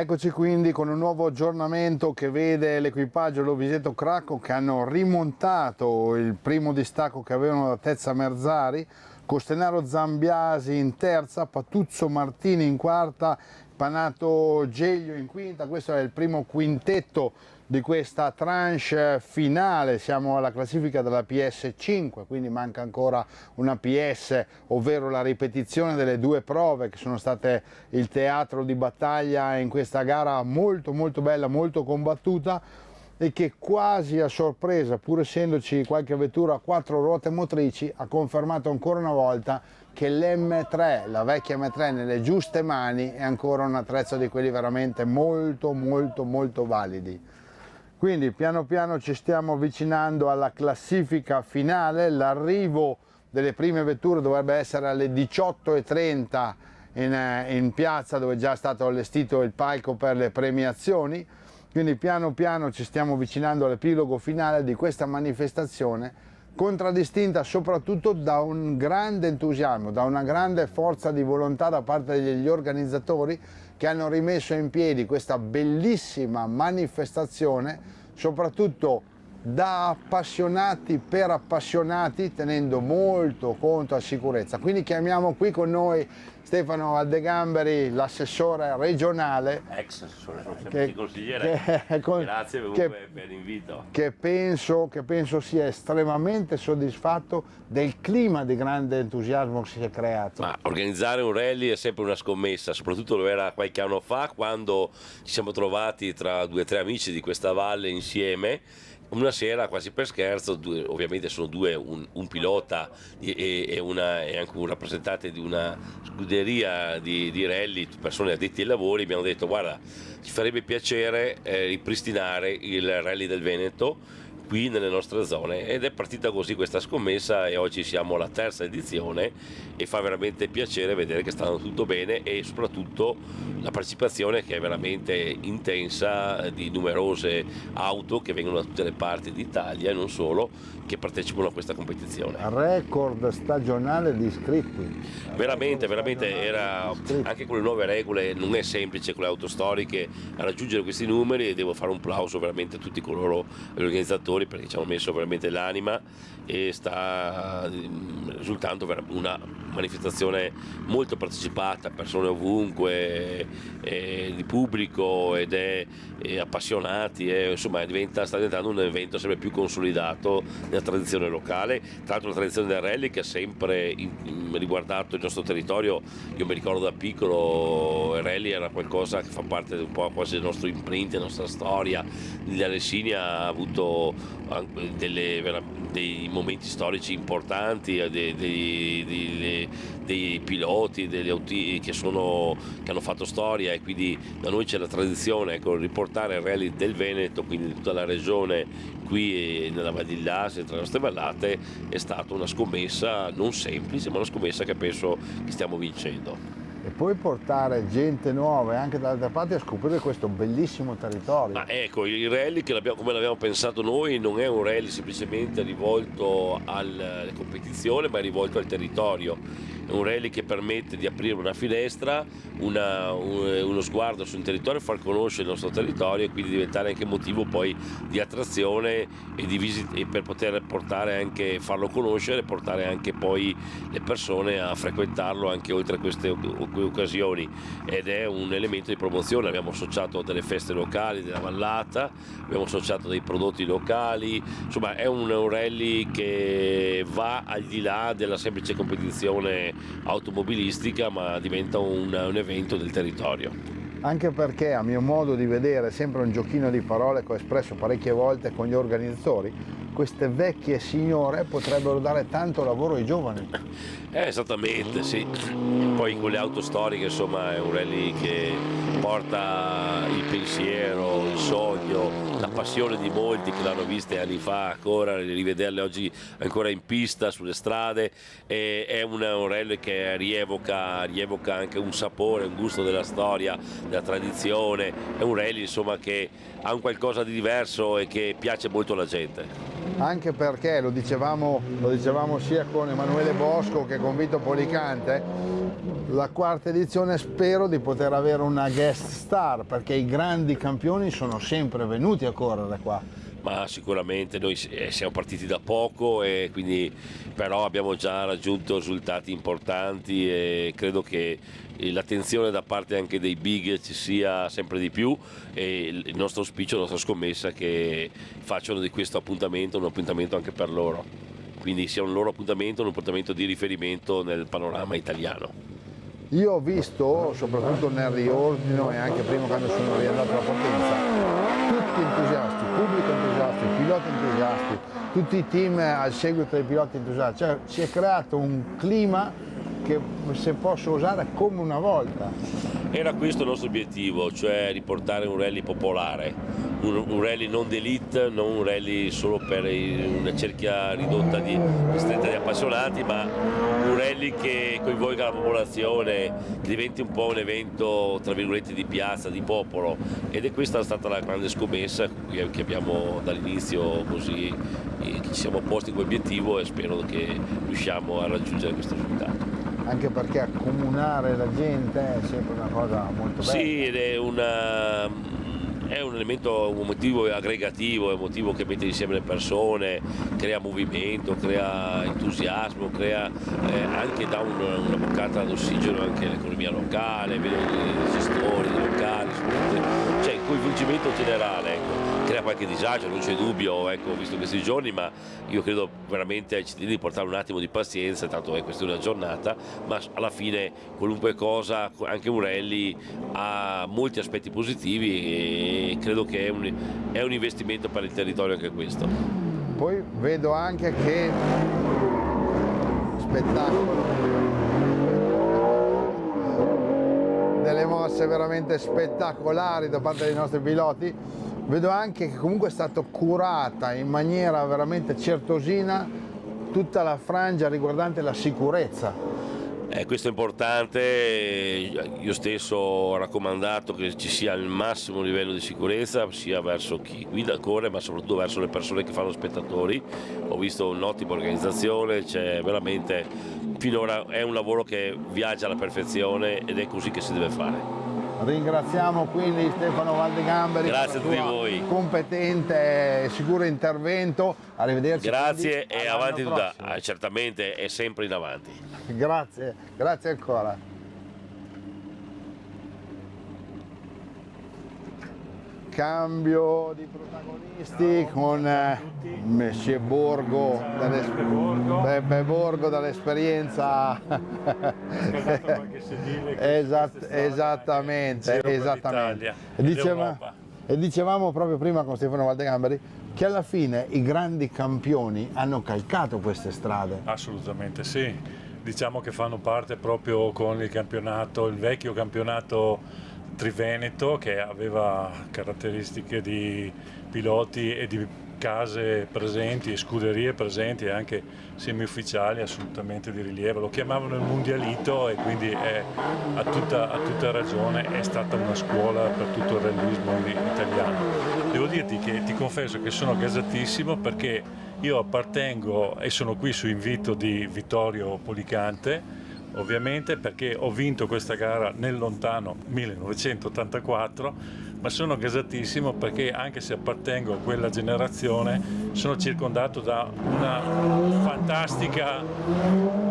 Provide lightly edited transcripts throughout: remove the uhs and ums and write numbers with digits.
Eccoci quindi con un nuovo aggiornamento che vede l'equipaggio Loviseto Cracco che hanno rimontato il primo distacco che avevano da Tezza Merzari, Costenaro Zambiasi in terza, Patuzzo Martini in quarta, Panato Geglio in quinta. Questo è il primo quintetto di questa tranche finale. Siamo alla classifica della PS5, quindi manca ancora una PS, ovvero la ripetizione delle due prove che sono state il teatro di battaglia in questa gara molto bella, molto combattuta, e che quasi a sorpresa, pur essendoci qualche vettura a quattro ruote motrici, ha confermato ancora una volta che l'M3, la vecchia M3 nelle giuste mani, è ancora un attrezzo di quelli veramente molto validi. Quindi piano piano ci stiamo avvicinando alla classifica finale. L'arrivo delle prime vetture dovrebbe essere alle 18:30 in piazza, dove è già stato allestito il palco per le premiazioni. Quindi piano piano ci stiamo avvicinando all'epilogo finale di questa manifestazione, contraddistinta soprattutto da un grande entusiasmo, da una grande forza di volontà da parte degli organizzatori, che hanno rimesso in piedi questa bellissima manifestazione, soprattutto da appassionati per appassionati, tenendo molto conto a sicurezza. Quindi chiamiamo qui con noi Stefano Aldegamberi, l'assessore regionale, ex assessore, non sempre consigliere. Grazie per l'invito. Che penso sia estremamente soddisfatto del clima di grande entusiasmo che si è creato. Ma organizzare un rally è sempre una scommessa, soprattutto lo era qualche anno fa, quando ci siamo trovati tra 2 o 3 amici di questa valle insieme. Una sera, quasi per scherzo, ovviamente sono due, un pilota e anche un rappresentante di una scuderia di rally, persone addetti ai lavori, mi hanno detto: guarda, ci farebbe piacere ripristinare il rally del Veneto qui nelle nostre zone, ed è partita così questa scommessa, e oggi siamo alla terza edizione e fa veramente piacere vedere che sta andando tutto bene, e soprattutto la partecipazione, che è veramente intensa, di numerose auto che vengono da tutte le parti d'Italia e non solo, che partecipano a questa competizione. Record stagionale di iscritti. Veramente era, anche con le nuove regole non è semplice con le auto storiche a raggiungere questi numeri, e devo fare un plauso veramente a tutti coloro, gli organizzatori, perché ci hanno messo veramente l'anima, e sta risultando una manifestazione molto partecipata, persone ovunque, di pubblico ed appassionati, insomma sta diventando un evento sempre più consolidato nella tradizione locale. Tra l'altro la tradizione del rally, che ha sempre riguardato il nostro territorio. Io mi ricordo da piccolo il rally era qualcosa che fa parte un po' quasi del nostro imprint, della nostra storia. L'Alessini ha avuto dei momenti storici importanti, dei piloti, degli auti che hanno fatto storia, e quindi da noi c'è la tradizione, riportare il rally del Veneto, quindi di tutta la regione, qui nella Val di Lasi, tra le nostre vallate. È stata una scommessa non semplice, ma una scommessa che penso che stiamo vincendo. E poi portare gente nuova e anche da altre parti a scoprire questo bellissimo territorio. Ma ecco, il rally, come l'abbiamo pensato noi, non è un rally semplicemente rivolto alle competizioni, ma è rivolto al territorio. È un rally che permette di aprire una finestra, uno sguardo sul territorio, far conoscere il nostro territorio, e quindi diventare anche motivo poi di attrazione e di visita, e per poter farlo conoscere, portare anche poi le persone a frequentarlo anche oltre queste occasioni, ed è un elemento di promozione. Abbiamo associato delle feste locali della vallata, abbiamo associato dei prodotti locali, insomma è un rally che va al di là della semplice competizione automobilistica, ma diventa un evento del territorio. Anche perché, a mio modo di vedere, è sempre un giochino di parole che ho espresso parecchie volte con gli organizzatori: queste vecchie signore potrebbero dare tanto lavoro ai giovani. Esattamente, sì. Poi con le auto storiche, insomma, è un rally che porta il pensiero, il sogno, la passione di molti che l'hanno viste anni fa, ancora rivederle oggi ancora in pista sulle strade, è un rally che rievoca anche un sapore, un gusto della storia, della tradizione, è un rally insomma che ha un qualcosa di diverso e che piace molto alla gente. Anche perché lo dicevamo sia con Emanuele Bosco che con Vito Policante, la quarta edizione spero di poter avere una guest star, perché i grandi campioni sono sempre venuti a correre qua. Ma sicuramente noi siamo partiti da poco e quindi però abbiamo già raggiunto risultati importanti e credo che l'attenzione da parte anche dei big ci sia sempre di più, e il nostro auspicio, la nostra scommessa è che facciano di questo appuntamento un appuntamento anche per loro, quindi sia un loro appuntamento, un appuntamento di riferimento nel panorama italiano. Io ho visto, soprattutto nel riordino e anche prima quando sono riandato alla Potenza, tutti entusiasti, pubblico entusiasti, piloti entusiasti, tutti i team al seguito dei piloti entusiasti, cioè si è creato un clima che, se posso usare, come una volta. Era questo il nostro obiettivo, cioè riportare un rally popolare, un rally non d'élite, non un rally solo per una cerchia ridotta stretta di appassionati, ma un rally che coinvolga la popolazione, che diventi un po' un evento tra virgolette di piazza, di popolo, ed è questa stata la grande scommessa che abbiamo dall'inizio così, che ci siamo posti come obiettivo, e spero che riusciamo a raggiungere questo risultato. Anche perché accomunare la gente è sempre una cosa molto bella. Sì, ed è un elemento, un motivo aggregativo, è un motivo che mette insieme le persone, crea movimento, crea entusiasmo, crea anche dà una boccata d'ossigeno anche all'economia locale, vedo i gestori locali, cioè il coinvolgimento generale, ecco. Crea qualche disagio, non c'è dubbio, ecco, visto questi giorni, ma io credo veramente ai cittadini di portare un attimo di pazienza, tanto è questa una giornata, ma alla fine qualunque cosa, anche un rally, ha molti aspetti positivi e credo che è un investimento per il territorio anche questo. Poi vedo anche che spettacolo, delle mosse veramente spettacolari da parte dei nostri piloti. Vedo anche che comunque è stata curata in maniera veramente certosina tutta la frangia riguardante la sicurezza. Questo è importante, io stesso ho raccomandato che ci sia il massimo livello di sicurezza sia verso chi guida, corre, ma soprattutto verso le persone che fanno spettatori. Ho visto un'ottima organizzazione, c'è veramente, finora è un lavoro che viaggia alla perfezione ed è così che si deve fare. Ringraziamo quindi Stefano Valdegamberi. Grazie a tutti voi. Competente e sicuro intervento. Arrivederci. Grazie e avanti tutta, prossimo. certamente è sempre in avanti. Grazie, grazie ancora. Cambio di protagonisti con Messie Borgo dall'esperienza. Esattamente. E dicevamo proprio prima con Stefano Valdegamberi che alla fine i grandi campioni hanno calcato queste strade. Assolutamente sì, diciamo che fanno parte proprio con il campionato, il vecchio campionato Triveneto, che aveva caratteristiche di piloti e di case presenti e scuderie presenti e anche semi-ufficiali assolutamente di rilievo. Lo chiamavano il Mundialito e quindi ha tutta ragione, è stata una scuola per tutto il realismo italiano. Devo dirti che ti confesso che sono gasatissimo perché io appartengo e sono qui su invito di Vittorio Policante, ovviamente perché ho vinto questa gara nel lontano 1984, ma sono gasatissimo perché anche se appartengo a quella generazione sono circondato da una fantastica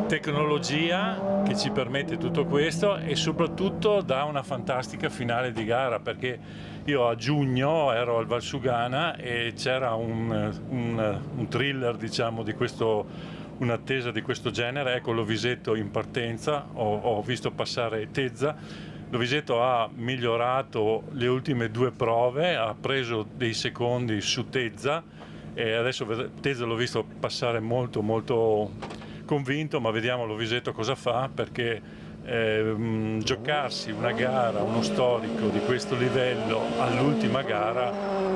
tecnologia che ci permette tutto questo e soprattutto da una fantastica finale di gara, perché io a giugno ero al Valsugana e c'era un thriller, diciamo, di questo, un'attesa di questo genere. Ecco Lovisetto in partenza, ho visto passare Tezza. Lovisetto ha migliorato le ultime due prove, ha preso dei secondi su Tezza e adesso Tezza l'ho visto passare molto convinto, ma vediamo Lovisetto cosa fa, perché giocarsi una gara, uno storico di questo livello all'ultima gara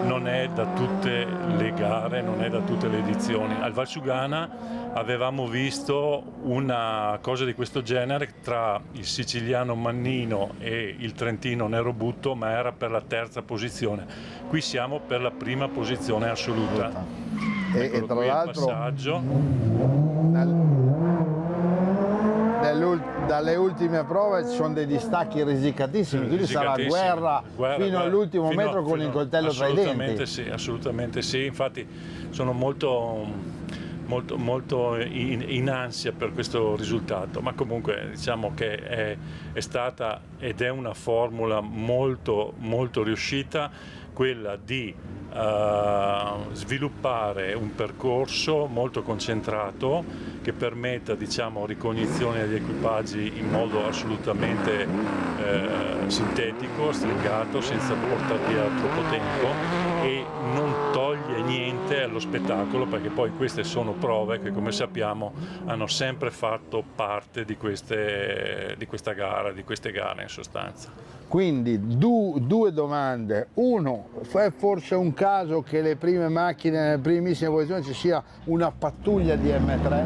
non è da tutte le gare, non è da tutte le edizioni. Al Valsugana avevamo visto una cosa di questo genere tra il siciliano Mannino e il trentino Nerobutto, ma era per la terza posizione. Qui siamo per la prima posizione assoluta. E tra l'altro dalle ultime prove ci sono dei distacchi risicatissimi, quindi sarà guerra fino all'ultimo metro con il coltello tra i denti. Assolutamente sì, infatti sono molto in ansia per questo risultato, ma comunque diciamo che è stata ed è una formula molto riuscita, quella di sviluppare un percorso molto concentrato che permetta, diciamo, ricognizione degli equipaggi in modo assolutamente sintetico, stringato, senza portare via troppo tempo, e non toglie niente allo spettacolo, perché poi queste sono prove che, come sappiamo, hanno sempre fatto parte di queste gare in sostanza. Quindi due domande. Uno, è forse un caso che le prime macchine nelle primissime posizioni ci sia una pattuglia di M3?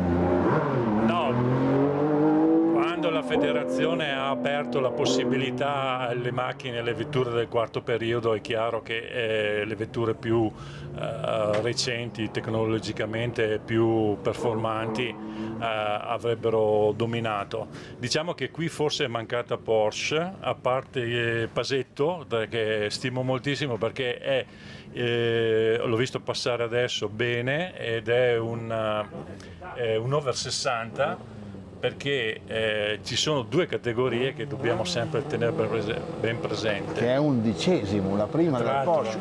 No, quando la federazione ha aperto la possibilità alle macchine, alle vetture del quarto periodo, è chiaro che le vetture più recenti, tecnologicamente più performanti, avrebbero dominato. Diciamo che qui forse è mancata Porsche, a parte Pasetto, che stimo moltissimo perché l'ho visto passare adesso bene, ed è un over 60, perché ci sono due categorie che dobbiamo sempre tenere ben presenti. Che è 11°, la prima del Porsche.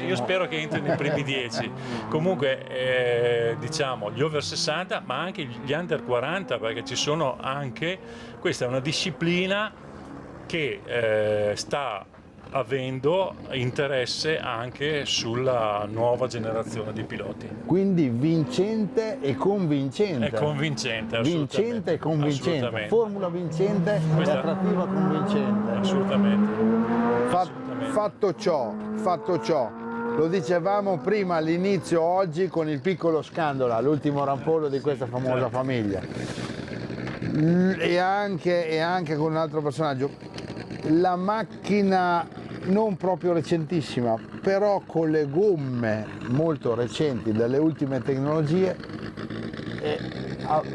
Io spero che entri nei primi 10. Comunque diciamo gli over 60, ma anche gli under 40, perché ci sono anche, questa è una disciplina che sta avendo interesse anche sulla nuova generazione di piloti. Quindi vincente e convincente. È convincente, vincente e convincente. Formula vincente e attrattiva convincente. Assolutamente. Fatto ciò, lo dicevamo prima all'inizio, oggi con il piccolo Scandola, l'ultimo rampollo di questa famosa famiglia, e anche con un altro personaggio. La macchina non proprio recentissima, però con le gomme molto recenti delle ultime tecnologie,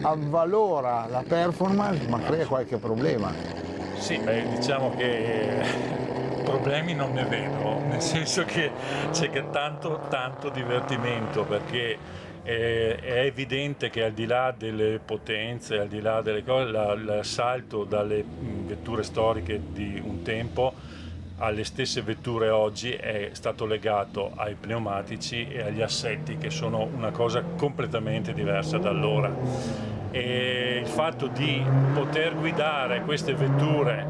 avvalora la performance, ma crea qualche problema. Sì, diciamo che problemi non ne vedo, nel senso che c'è tanto divertimento, perché è evidente che al di là delle potenze, al di là delle cose, il salto dalle vetture storiche di un tempo alle stesse vetture oggi è stato legato ai pneumatici e agli assetti, che sono una cosa completamente diversa da allora. E il fatto di poter guidare queste vetture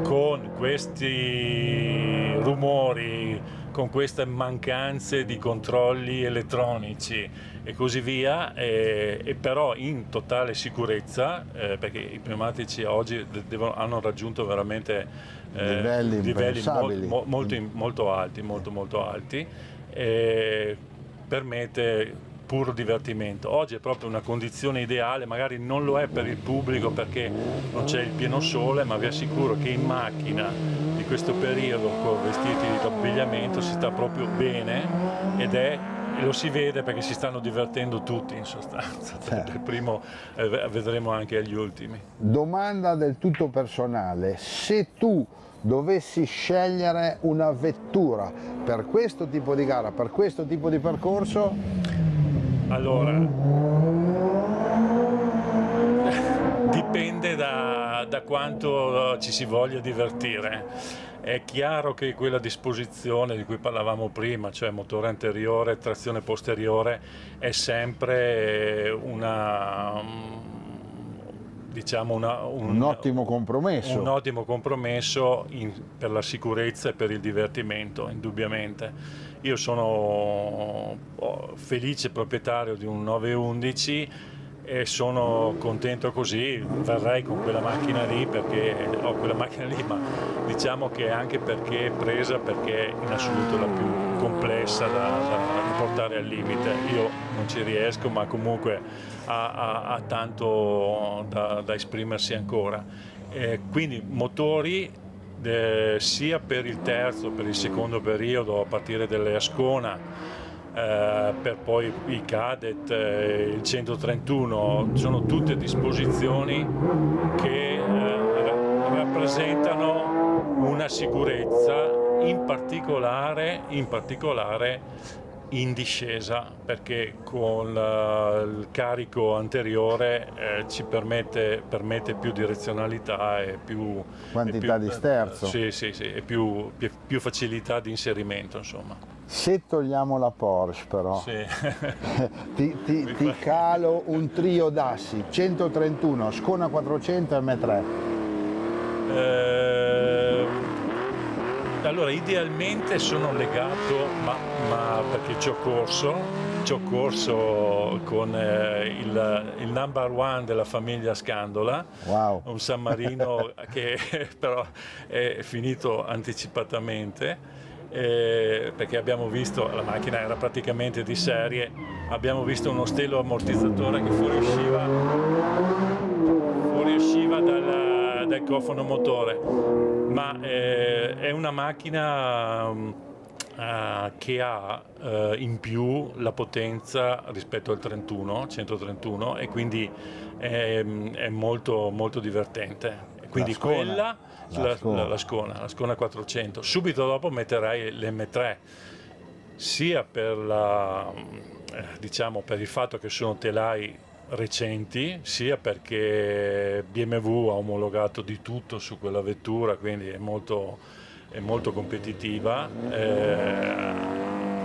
con questi rumori, con queste mancanze di controlli elettronici e così via, e però in totale sicurezza, perché i pneumatici oggi hanno raggiunto veramente livelli molto alti, permette puro divertimento. Oggi è proprio una condizione ideale, magari non lo è per il pubblico perché non c'è il pieno sole, ma vi assicuro che in macchina di questo periodo con vestiti di abbigliamento si sta proprio bene, e lo si vede perché si stanno divertendo tutti in sostanza. Il primo vedremo anche agli ultimi. Domanda del tutto personale: se tu dovessi scegliere una vettura per questo tipo di gara, per questo tipo di percorso, allora dipende da quanto ci si voglia divertire. È chiaro che quella disposizione di cui parlavamo prima, cioè motore anteriore, trazione posteriore, è sempre un ottimo compromesso. Un ottimo compromesso per la sicurezza e per il divertimento, indubbiamente. Io sono felice proprietario di un 911 e sono contento così, verrei con quella macchina lì perché ho quella macchina lì, ma diciamo che anche perché è presa, perché è in assoluto la più complessa da portare al limite. Io non ci riesco, ma comunque ha tanto da esprimersi ancora. Quindi motori sia per il terzo, per il secondo periodo, a partire dalle Ascona, per poi i Cadet, il 131, sono tutte disposizioni che rappresentano una sicurezza, in particolare in discesa, perché con il carico anteriore ci permette più direzionalità e più quantità di sterzo. Sì, e più facilità di inserimento, insomma. Se togliamo la Porsche però, Sì. ti calo un trio d'assi, 131, Ascona 400 e M3. Allora, idealmente sono legato, ma perché ci ho corso con il number one della famiglia Scandola, Wow. un San Marino che però è finito anticipatamente. Perché abbiamo visto, la macchina era praticamente di serie, abbiamo visto uno stelo ammortizzatore che fuoriusciva dal cofano motore, ma è una macchina che ha in più la potenza rispetto al 131 e quindi è molto, molto divertente. Quindi la Ascona 400. Subito dopo metterai l'M3, sia per per il fatto che sono telai recenti, sia perché BMW ha omologato di tutto su quella vettura, quindi è molto competitiva,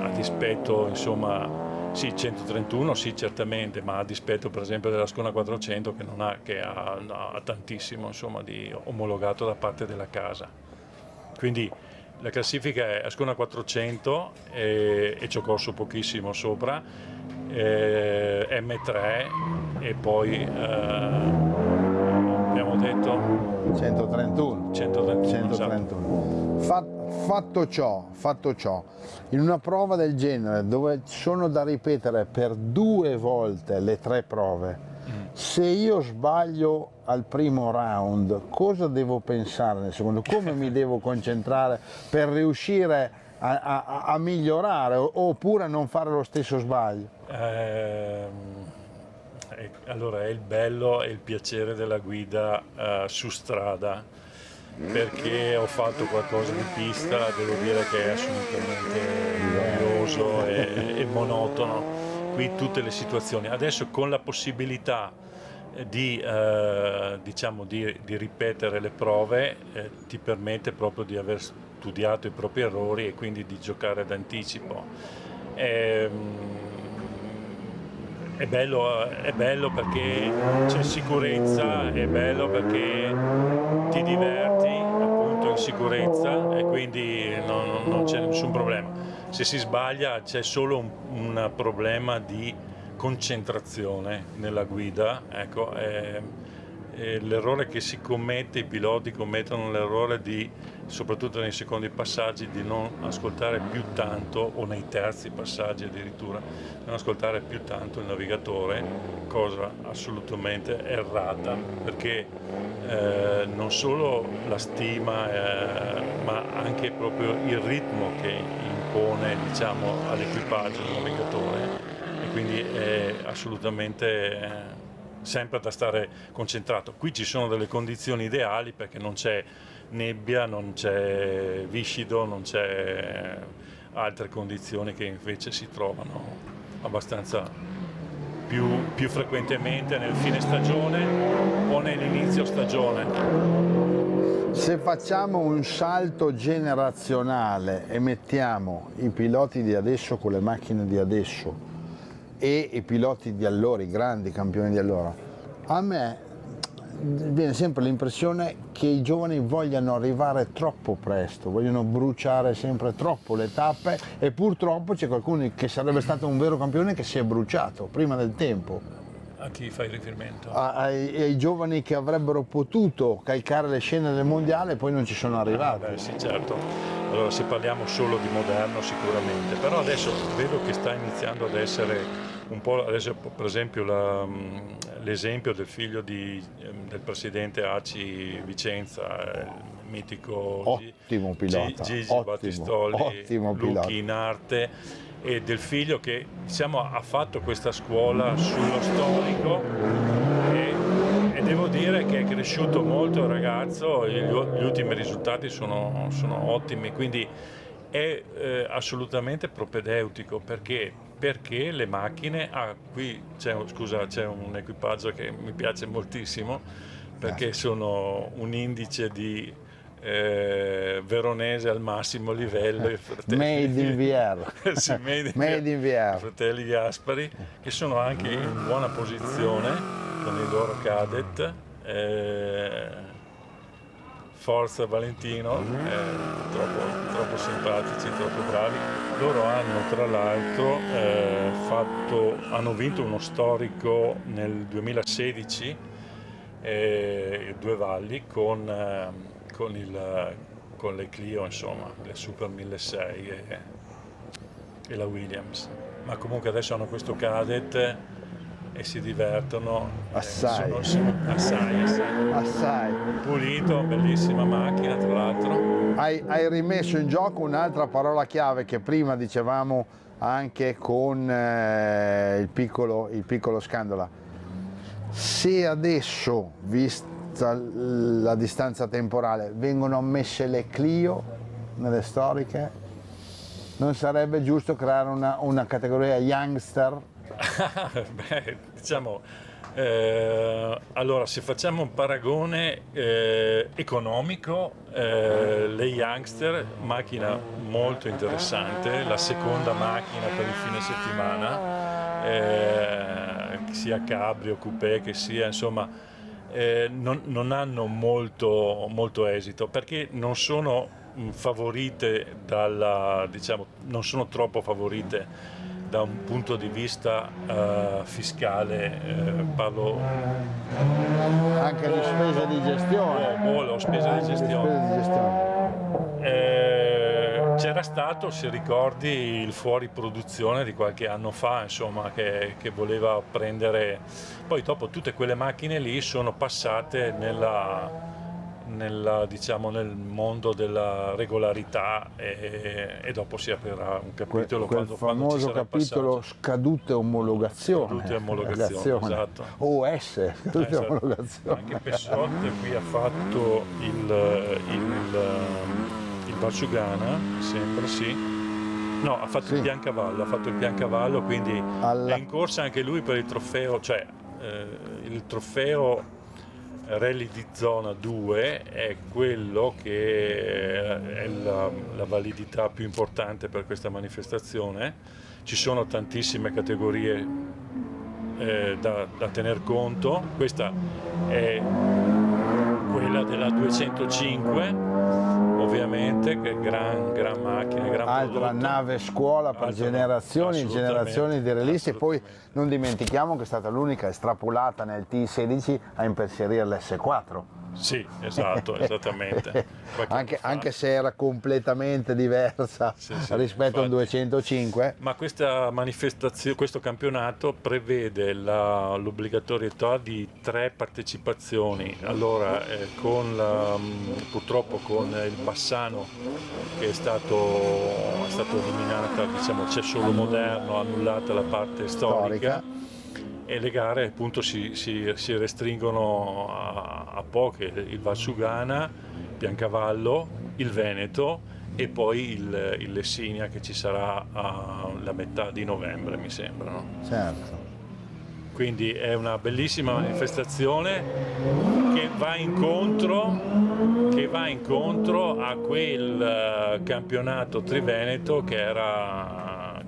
a dispetto, insomma. Sì, 131 sì, certamente, ma a dispetto per esempio della Ascona 400 che ha tantissimo, insomma, di omologato da parte della casa. Quindi la classifica è Ascona 400 e ci ho corso pochissimo sopra, M3 e poi abbiamo detto 131. Fatto ciò, in una prova del genere dove sono da ripetere per 2 volte le 3 prove, se io sbaglio al primo round, cosa devo pensare nel secondo? Come mi devo concentrare per riuscire a migliorare oppure a non fare lo stesso sbaglio? Allora, è il bello e il piacere della guida su strada, perché ho fatto qualcosa di pista, devo dire che è assolutamente noioso e monotono. Qui tutte le situazioni, adesso con la possibilità di ripetere le prove, ti permette proprio di aver studiato i propri errori e quindi di giocare d'anticipo. È bello perché c'è sicurezza, è bello perché ti diverti appunto in sicurezza e quindi non c'è nessun problema. Se si sbaglia c'è solo un problema di concentrazione nella guida, ecco, l'errore che si commette, i piloti commettono l'errore di, soprattutto nei secondi passaggi, di non ascoltare più tanto, o nei terzi passaggi addirittura, non ascoltare più tanto il navigatore, cosa assolutamente errata, perché non solo la stima, ma anche proprio il ritmo che impone, diciamo, all'equipaggio del navigatore, e quindi è assolutamente sempre da stare concentrato. Qui ci sono delle condizioni ideali perché non c'è nebbia, non c'è viscido, non c'è altre condizioni che invece si trovano abbastanza più frequentemente nel fine stagione o nell'inizio stagione. Se facciamo un salto generazionale e mettiamo i piloti di adesso con le macchine di adesso e i piloti di allora, i grandi campioni di allora, a me viene sempre l'impressione che i giovani vogliano arrivare troppo presto, vogliono bruciare sempre troppo le tappe e purtroppo c'è qualcuno che sarebbe stato un vero campione che si è bruciato prima del tempo. A chi fai riferimento? Ai giovani che avrebbero potuto calcare le scene del mondiale e poi non ci sono arrivati. Sì, certo. Allora, se parliamo solo di moderno sicuramente, però adesso vedo che sta iniziando ad essere un po', adesso per esempio l'esempio del figlio del presidente ACI Vicenza, il mitico Ottimo pilota, Gigi Battistoli, ottimo pilota. Luchi in arte, e del figlio che diciamo ha fatto questa scuola sullo storico e devo dire che è cresciuto molto il ragazzo, gli ultimi risultati sono ottimi, quindi è assolutamente propedeutico perché le macchine, qui c'è un equipaggio che mi piace moltissimo perché sono un indice di veronese al massimo livello, Made in VR. sì, Made in VR. Fratelli Gaspari, che sono anche in buona posizione con il loro cadet. Forza Valentino, troppo simpatici, troppo bravi. Loro hanno tra l'altro hanno vinto uno storico nel 2016, Due Valli, con le Clio, insomma, le Super 1600 e la Williams. Ma comunque adesso hanno questo cadet e si divertono assai. Assai pulito, bellissima macchina tra l'altro. Hai rimesso in gioco un'altra parola chiave che prima dicevamo anche con il piccolo Scandola. Se adesso, vista la distanza temporale, vengono ammesse le Clio nelle storiche, non sarebbe giusto creare una categoria youngster? Beh, diciamo, allora se facciamo un paragone economico, le Youngster, macchina molto interessante, la seconda macchina per il fine settimana, sia cabrio, coupé che sia, insomma, non hanno molto esito perché non sono favorite non sono troppo favorite da un punto di vista fiscale, parlo anche di spese di gestione. Spese di gestione. C'era stato, se ricordi, il fuori produzione di qualche anno fa, insomma, che voleva prendere. Poi dopo tutte quelle macchine lì sono passate nel mondo della regolarità e dopo si aprirà un capitolo quel famoso capitolo scadute omologazione, esatto. OS, scadute omologazione. Anche Pessotte qui ha fatto il Valsugana, sempre sì. No, ha fatto il Biancavallo, quindi è in corsa anche lui per il trofeo, cioè il trofeo Rally di zona 2 è quello che è la validità più importante per questa manifestazione. Ci sono tantissime categorie da tener conto, questa è quella della 205 ovviamente, che è gran macchina, gran altra prodotto. Nave scuola per generazioni e generazioni di release, e poi non dimentichiamo che è stata l'unica estrapolata nel T16 a impensierire l'S4. Sì, esatto, esattamente. anche se era completamente diversa rispetto al 205. Ma questa manifestazione, questo campionato prevede l'obbligatorietà di 3 partecipazioni. Allora, purtroppo con il Bassano che è stato eliminata, diciamo, c'è solo moderno, annullata la parte storica. E le gare appunto si restringono a poche, il Valsugana, Biancavallo, il Veneto e poi il Lessinia, che ci sarà alla metà di novembre, mi sembra, no? Certo. Quindi è una bellissima manifestazione che va incontro a quel campionato Triveneto che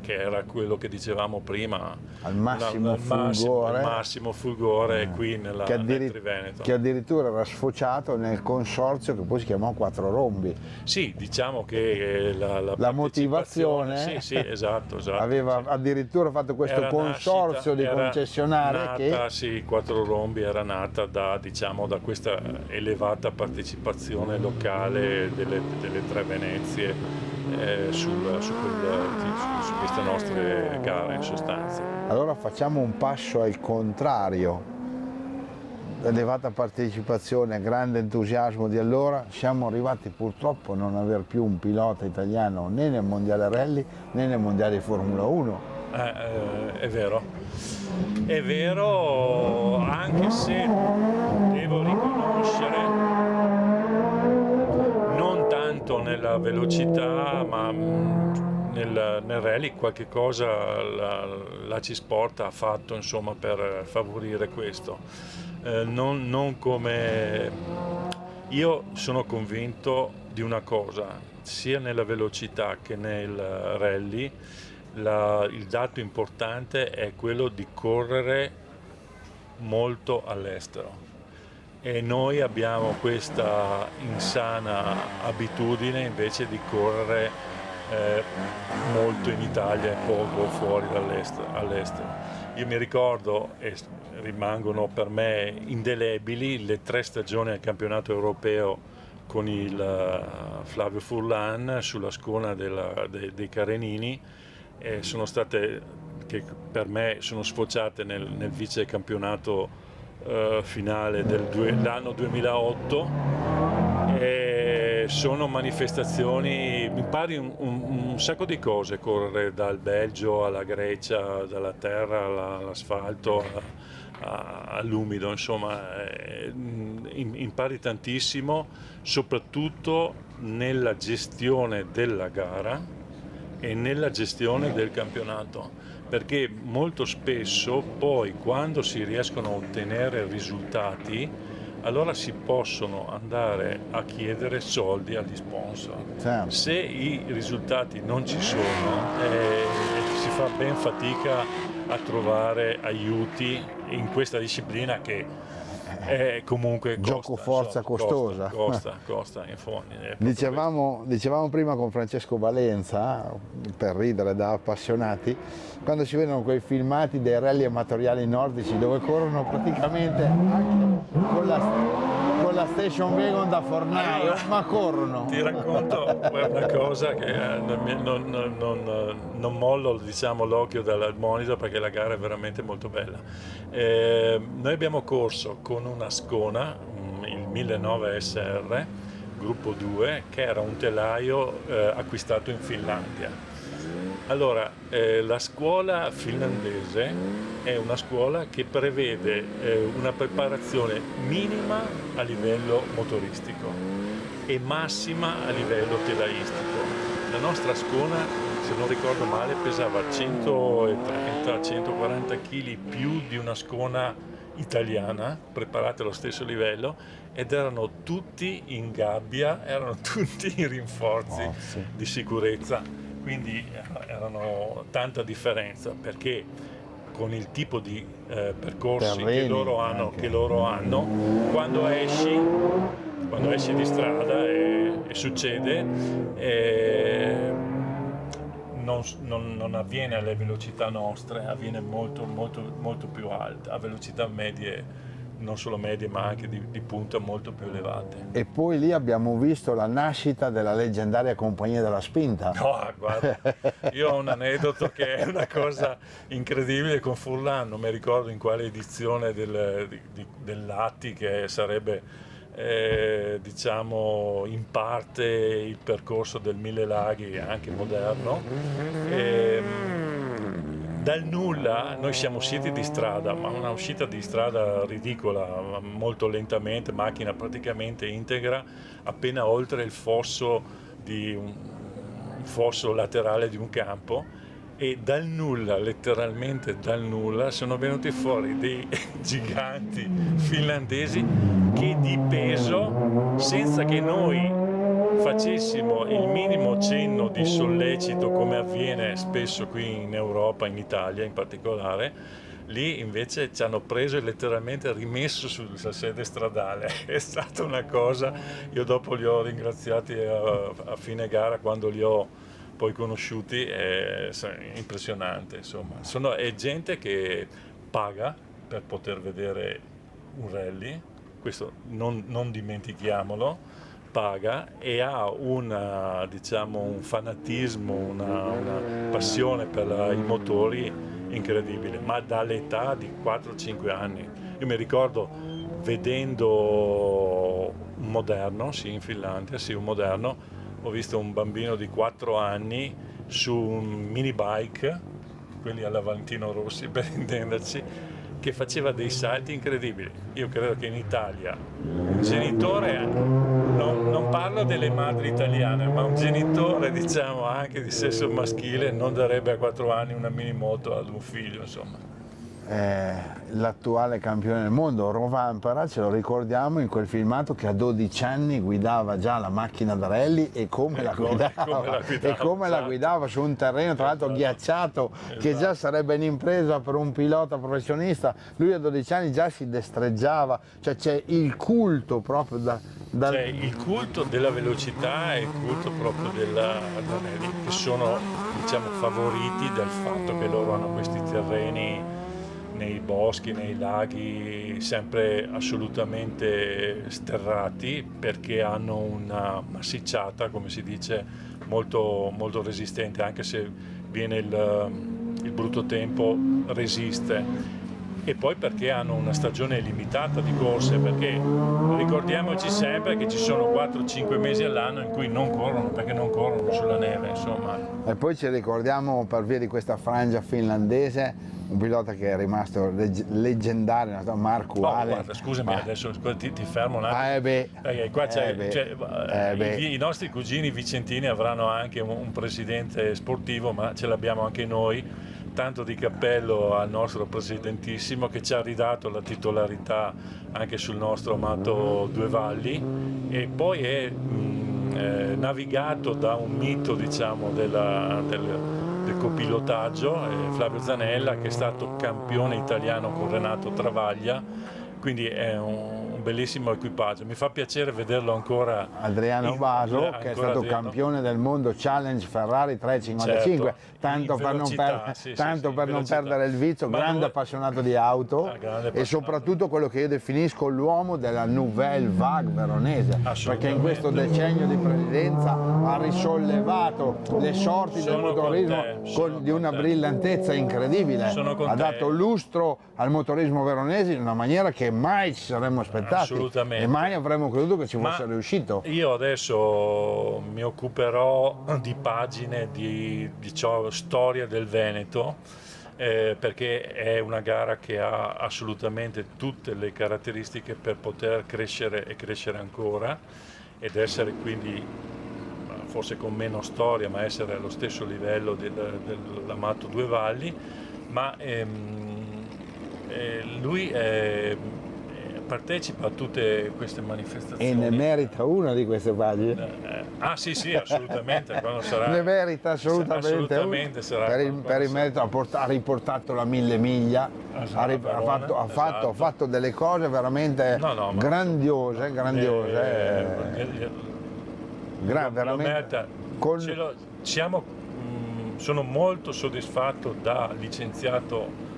che era quello che dicevamo prima, al massimo il massimo fulgore qui nel Triveneto. Che addirittura era sfociato nel consorzio che poi si chiamò Quattro Rombi. Sì, diciamo che la motivazione sì, esatto, aveva addirittura fatto questo consorzio di concessionari sì, Quattro Rombi era nata da questa elevata partecipazione locale delle tre Venezie su queste nostre gare in sostanza. Allora facciamo un passo al contrario. Elevata partecipazione, grande entusiasmo di allora, siamo arrivati purtroppo a non aver più un pilota italiano né nel mondiale rally né nel mondiale Formula 1. È vero, anche se devo riconoscere, non tanto nella velocità, ma nel rally qualche cosa la C-Sport ha fatto, insomma, per favorire questo. Non come... Io sono convinto di una cosa, sia nella velocità che nel rally, il dato importante è quello di correre molto all'estero. E noi abbiamo questa insana abitudine invece di correre molto in Italia e poco fuori all'estero. Io mi ricordo, e rimangono per me indelebili, le 3 stagioni al campionato europeo con il Flavio Furlan sulla scona dei Carenini, sono state, che per me sono sfociate nel vice campionato finale dell'anno 2008. Sono manifestazioni, impari un sacco di cose, correre dal Belgio alla Grecia, dalla terra all'asfalto, all'umido, insomma, impari tantissimo, soprattutto nella gestione della gara e nella gestione del campionato, perché molto spesso poi quando si riescono a ottenere risultati, allora si possono andare a chiedere soldi agli sponsor. Certo. Se i risultati non ci sono, si fa ben fatica a trovare aiuti in questa disciplina che è comunque gioco forza costosa. Costa in fondo. Dicevamo prima con Francesco Valenza, per ridere da appassionati, quando si vedono quei filmati dei rally amatoriali nordici dove corrono praticamente anche con la station wagon da fornaio, ma corrono. Ti racconto una cosa che non mollo, diciamo, l'occhio dal monitor, perché la gara è veramente molto bella. Noi abbiamo corso con una Ascona, il 1009 SR gruppo 2, che era un telaio acquistato in Finlandia. Allora, la scuola finlandese è una scuola che prevede una preparazione minima a livello motoristico e massima a livello telaistico. La nostra Ascona, se non ricordo male, pesava 130-140 kg più di una Ascona italiana, preparate allo stesso livello, ed erano tutti in gabbia, erano tutti in rinforzi di sicurezza. Quindi erano tanta differenza, perché con il tipo di percorsi che loro hanno, quando esci di strada e succede, non avviene alle velocità nostre, avviene molto, molto, molto più alta, a velocità medie, non solo medie ma anche di punta molto più elevate. E poi lì abbiamo visto la nascita della leggendaria Compagnia della Spinta. No, guarda, io ho un aneddoto che è una cosa incredibile con Furlan, non mi ricordo in quale edizione dell'Atti, che sarebbe diciamo in parte il percorso del Mille Laghi anche moderno. Dal nulla noi siamo usciti di strada, ma una uscita di strada ridicola, molto lentamente, macchina praticamente integra, appena oltre il fosso laterale di un campo, e dal nulla, letteralmente dal nulla, sono venuti fuori dei giganti finlandesi che di peso, senza che noi facessimo il minimo cenno di sollecito, come avviene spesso qui in Europa, in Italia in particolare, lì invece ci hanno preso e letteralmente rimesso sulla sede stradale. È stata una cosa, io dopo li ho ringraziati a fine gara quando li ho poi conosciuti, è impressionante, insomma. È gente che paga per poter vedere un rally, questo non dimentichiamolo, paga e ha diciamo, un fanatismo, una passione per i motori incredibile, ma dall'età di 4-5 anni. Io mi ricordo vedendo un moderno, sì, in Finlandia, sì, un moderno, ho visto un bambino di 4 anni su un mini bike, quelli alla Valentino Rossi per intenderci, che faceva dei salti incredibili. Io credo che in Italia un genitore, non parlo delle madri italiane, ma un genitore, diciamo, anche di sesso maschile non darebbe a 4 anni una mini moto ad un figlio, insomma. L'attuale campione del mondo, Rovanpera, ce lo ricordiamo in quel filmato che a 12 anni guidava già la macchina da rally e come la guidava su un terreno tra l'altro ghiacciato, che già sarebbe un'impresa per un pilota professionista. Lui a 12 anni già si destreggiava, cioè c'è il culto proprio C'è il culto della velocità e il culto proprio della rally, che sono, diciamo, favoriti dal fatto che loro hanno questi terreni nei boschi, nei laghi, sempre assolutamente sterrati, perché hanno una massicciata, come si dice, molto, molto resistente, anche se viene il brutto tempo, resiste. E poi perché hanno una stagione limitata di corse, perché ricordiamoci sempre che ci sono 4-5 mesi all'anno in cui non corrono, perché non corrono sulla neve, insomma. E poi ci ricordiamo, per via di questa frangia finlandese, un pilota che è rimasto leggendario, Marco Ale. Guarda, scusami, adesso ti fermo un attimo. Perché qua i nostri cugini vicentini avranno anche un presidente sportivo, ma ce l'abbiamo anche noi. Tanto di cappello al nostro presidentissimo, che ci ha ridato la titolarità anche sul nostro amato Due Valli, e poi è navigato da un mito, diciamo, del copilotaggio, Flavio Zanella, che è stato campione italiano con Renato Travaglia, quindi è un bellissimo equipaggio. Mi fa piacere vederlo ancora. Adriano Baso, che è stato campione del mondo Challenge Ferrari 355, tanto per non perdere il vizio, grande appassionato di auto e soprattutto quello che io definisco l'uomo della Nouvelle Vague veronese, perché in questo decennio di presidenza ha risollevato le sorti del motorismo di una brillantezza incredibile, ha dato lustro al motorismo veronese in una maniera che mai ci saremmo aspettati e mai avremmo creduto che ci fosse riuscito. Io adesso mi occuperò di pagine di storia del Veneto, perché è una gara che ha assolutamente tutte le caratteristiche per poter crescere e crescere ancora, ed essere quindi, forse con meno storia, ma essere allo stesso livello dell'amato Due Valli. Ma lui partecipa a tutte queste manifestazioni. E ne merita una di queste pagine? Sì, assolutamente. Quando sarà, ne merita assolutamente sarà per il merito, ha riportato la 1000 miglia, ha fatto delle cose veramente grandiose. Sono molto soddisfatto da licenziato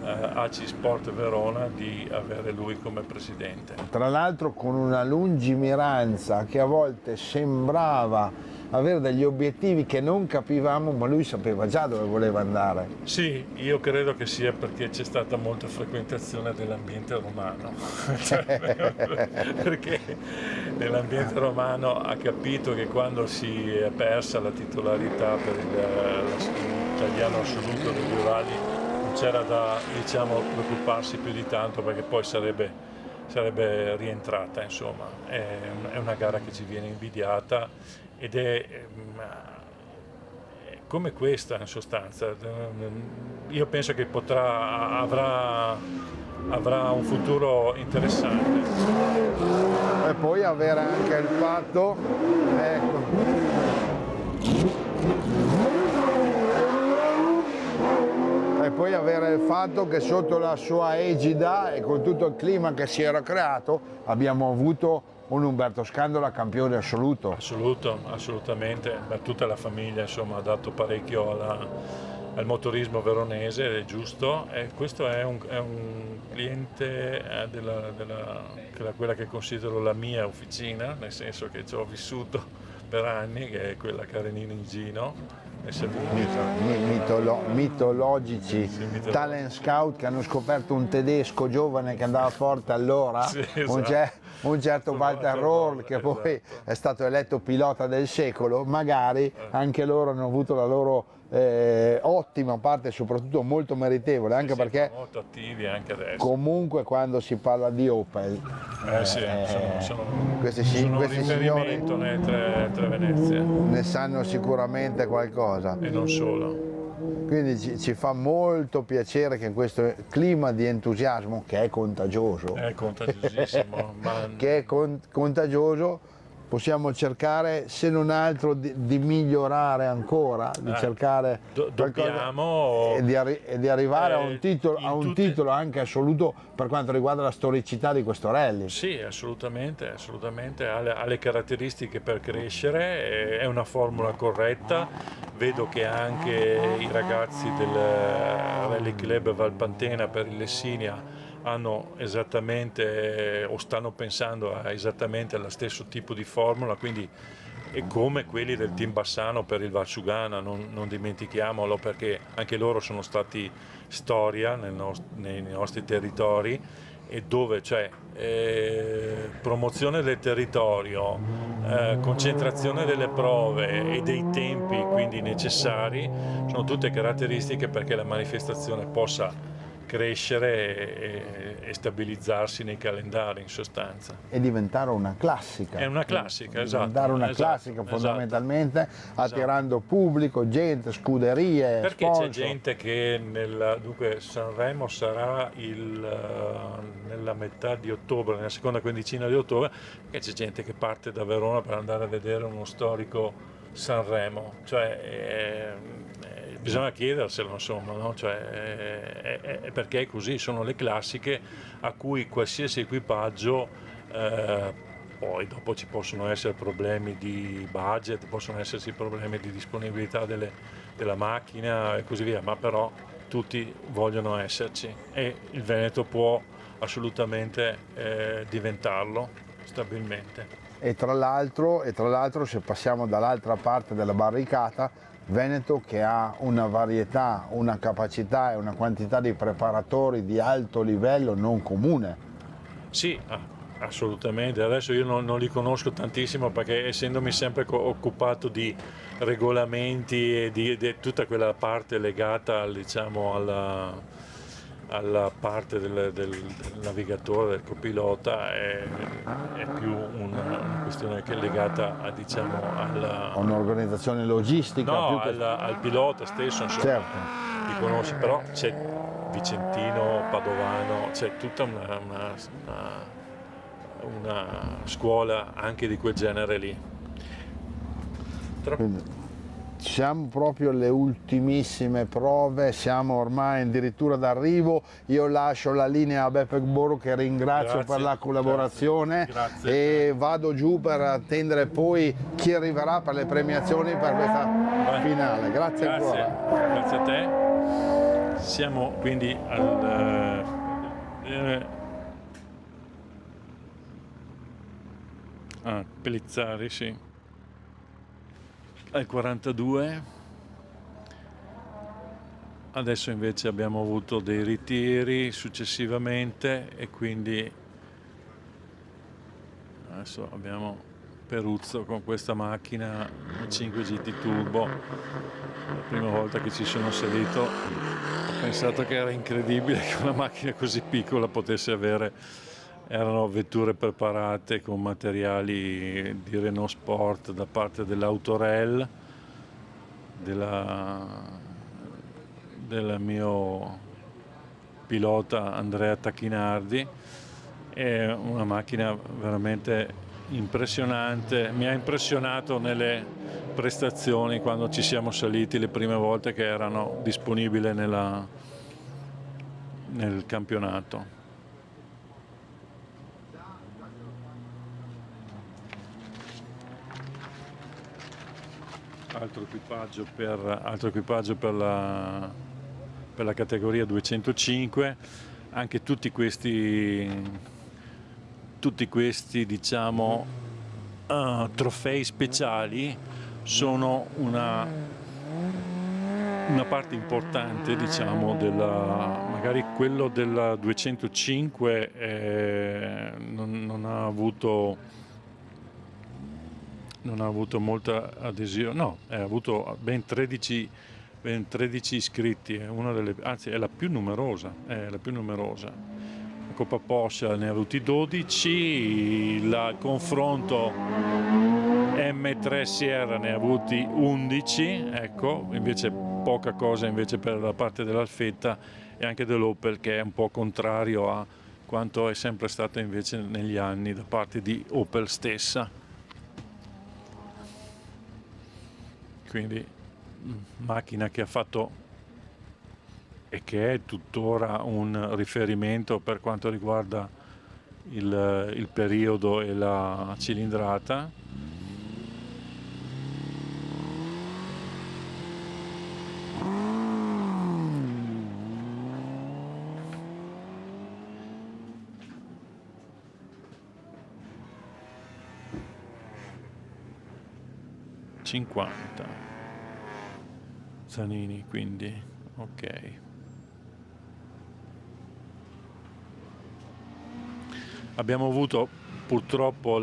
AC Sport Verona di avere lui come presidente. Tra l'altro con una lungimiranza che a volte sembrava avere degli obiettivi che non capivamo, ma lui sapeva già dove voleva andare. Sì, io credo che sia perché c'è stata molta frequentazione dell'ambiente romano, perché nell'ambiente romano ha capito che quando si è persa la titolarità per l'italiano assoluto dei Due Valli non c'era da, diciamo, preoccuparsi più di tanto, perché poi sarebbe rientrata, insomma. È una gara che ci viene invidiata ed è come questa, in sostanza. Io penso che avrà avrà un futuro interessante. E poi avere anche il fatto, ecco, e poi avere il fatto che sotto la sua egida e con tutto il clima che si era creato abbiamo avuto un Umberto Scandola campione assoluto. Assolutamente, ma tutta la famiglia insomma ha dato parecchio al motorismo veronese, è giusto, e questo è un cliente quella che considero la mia officina, nel senso che ci ho vissuto per anni, che è quella Carenino in Gino. Mitologici talent scout che hanno scoperto un tedesco giovane che andava forte allora, sì, esatto. un certo Walter Roll che poi esatto. è stato eletto pilota del secolo, magari anche loro hanno avuto la loro ottima parte, soprattutto molto meritevole, anche perché molto attivi anche adesso. Comunque quando si parla di Opel sono questi un signori riferimento nelle tre Venezie. ne sanno sicuramente qualcosa. E non solo. Quindi ci fa molto piacere che in questo clima di entusiasmo, che è contagioso, È contagiosissimo, che è contagioso, possiamo cercare, se non altro, di migliorare ancora, di cercare dobbiamo e di arrivare a un titolo anche assoluto per quanto riguarda la storicità di questo rally. Sì, assolutamente, ha le caratteristiche per crescere, è una formula corretta. Vedo che anche i ragazzi del Rally Club Valpantena per il Lessinia hanno esattamente o stanno pensando esattamente allo stesso tipo di formula, quindi è come quelli del team Bassano per il Valsugana, non dimentichiamolo, perché anche loro sono stati storia nei nostri territori, e dove c'è promozione del territorio, concentrazione delle prove e dei tempi quindi necessari, sono tutte caratteristiche perché la manifestazione possa crescere e stabilizzarsi nei calendari in sostanza. E diventare una classica. È una classica, esatto. Diventare una classica fondamentalmente, attirando pubblico, gente, scuderie, perché sponsor. c'è gente che dunque Sanremo sarà nella metà di ottobre, nella seconda quindicina di ottobre, che c'è gente che parte da Verona per andare a vedere uno storico Sanremo, cioè bisogna chiederselo, insomma, no? Cioè, perché è così, sono le classiche a cui qualsiasi equipaggio, poi dopo ci possono essere problemi di budget, possono esserci problemi di disponibilità della macchina e così via, ma però tutti vogliono esserci e il Veneto può assolutamente diventarlo stabilmente. E tra l'altro, se passiamo dall'altra parte della barricata, Veneto che ha una varietà, una capacità e una quantità di preparatori di alto livello non comune. Sì, assolutamente. Adesso io non li conosco tantissimo perché essendomi sempre occupato di regolamenti e di tutta quella parte legata, diciamo, alla parte del navigatore, del copilota, è più una questione che è legata a, diciamo, a un'organizzazione logistica. No, più che... al pilota stesso, insomma, certo. Li conosci, però c'è Vicentino, Padovano, c'è tutta una scuola anche di quel genere lì. Quindi, siamo proprio alle ultimissime prove, siamo ormai addirittura d'arrivo. Io lascio la linea a Beppe Boro, che ringrazio per la collaborazione, grazie. E vado giù per attendere poi chi arriverà per le premiazioni per questa finale. Grazie ancora. Grazie a te. Siamo quindi al Pellizzari, sì. Al 42, adesso invece abbiamo avuto dei ritiri successivamente e quindi adesso abbiamo Peruzzo con questa macchina 5 GT Turbo. La prima volta che ci sono salito ho pensato che era incredibile che una macchina così piccola potesse avere, erano vetture preparate con materiali di Renault Sport da parte dell'Autorel, del mio pilota Andrea Tacchinardi. È una macchina veramente impressionante, mi ha impressionato nelle prestazioni quando ci siamo saliti le prime volte che erano disponibili nel campionato. Altro equipaggio per la categoria 205, anche tutti questi diciamo trofei speciali sono una parte importante, diciamo, magari quello della 205 non ha avuto molta adesione, no, ha avuto ben 13 iscritti, anzi è la più numerosa. La Coppa Porsche ne ha avuti 12, il confronto M3 Sierra ne ha avuti 11, ecco, invece poca cosa invece per la parte dell'Alfetta e anche dell'Opel, che è un po' contrario a quanto è sempre stato invece negli anni da parte di Opel stessa. Quindi macchina che ha fatto e che è tuttora un riferimento per quanto riguarda il periodo e la cilindrata. Zanini, quindi ok. Abbiamo avuto purtroppo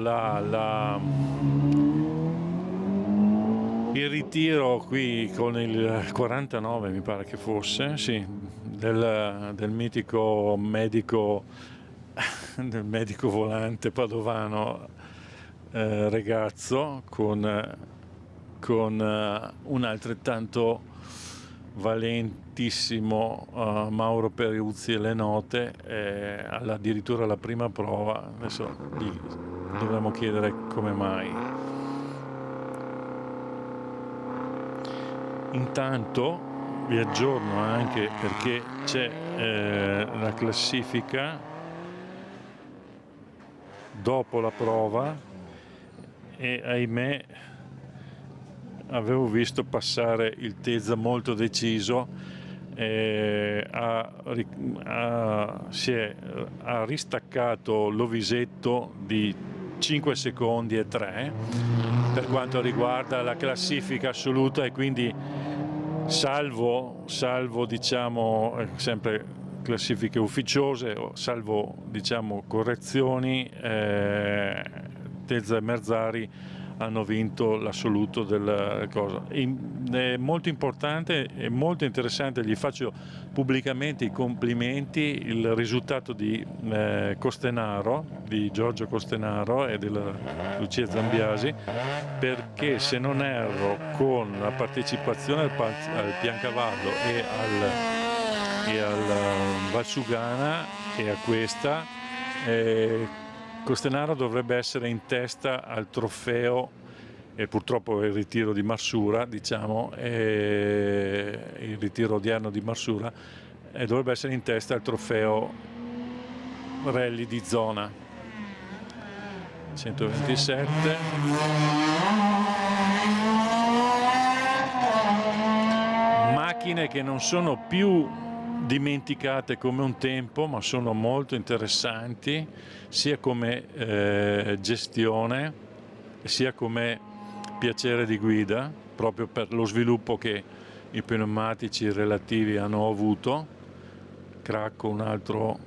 il ritiro qui con il 49, mi pare che fosse, sì, del mitico medico del medico volante padovano Regazzo con un altrettanto valentissimo Mauro Periuzzi e le note, addirittura alla prima prova. Adesso gli dovremmo chiedere come mai. Intanto vi aggiorno anche perché c'è la classifica dopo la prova e ahimè avevo visto passare il Tezza molto deciso, ha ristaccato Lovisetto di 5 secondi e 3 per quanto riguarda la classifica assoluta, e quindi salvo diciamo sempre classifiche ufficiose, salvo diciamo correzioni, Tezza e Merzari hanno vinto l'assoluto della cosa. È molto importante e molto interessante, gli faccio pubblicamente i complimenti, il risultato di Costenaro, di Giorgio Costenaro e della Lucia Zambiasi, perché se non erro con la partecipazione al Piancavallo e al Valsugana e a questa Costenaro dovrebbe essere in testa al trofeo, e purtroppo il ritiro di Marsura, diciamo, il ritiro odierno di Marsura, dovrebbe essere in testa al trofeo rally di zona. 127. Macchine che non sono più dimenticate come un tempo, ma sono molto interessanti sia come gestione sia come piacere di guida, proprio per lo sviluppo che i pneumatici relativi hanno avuto. Cracco, un altro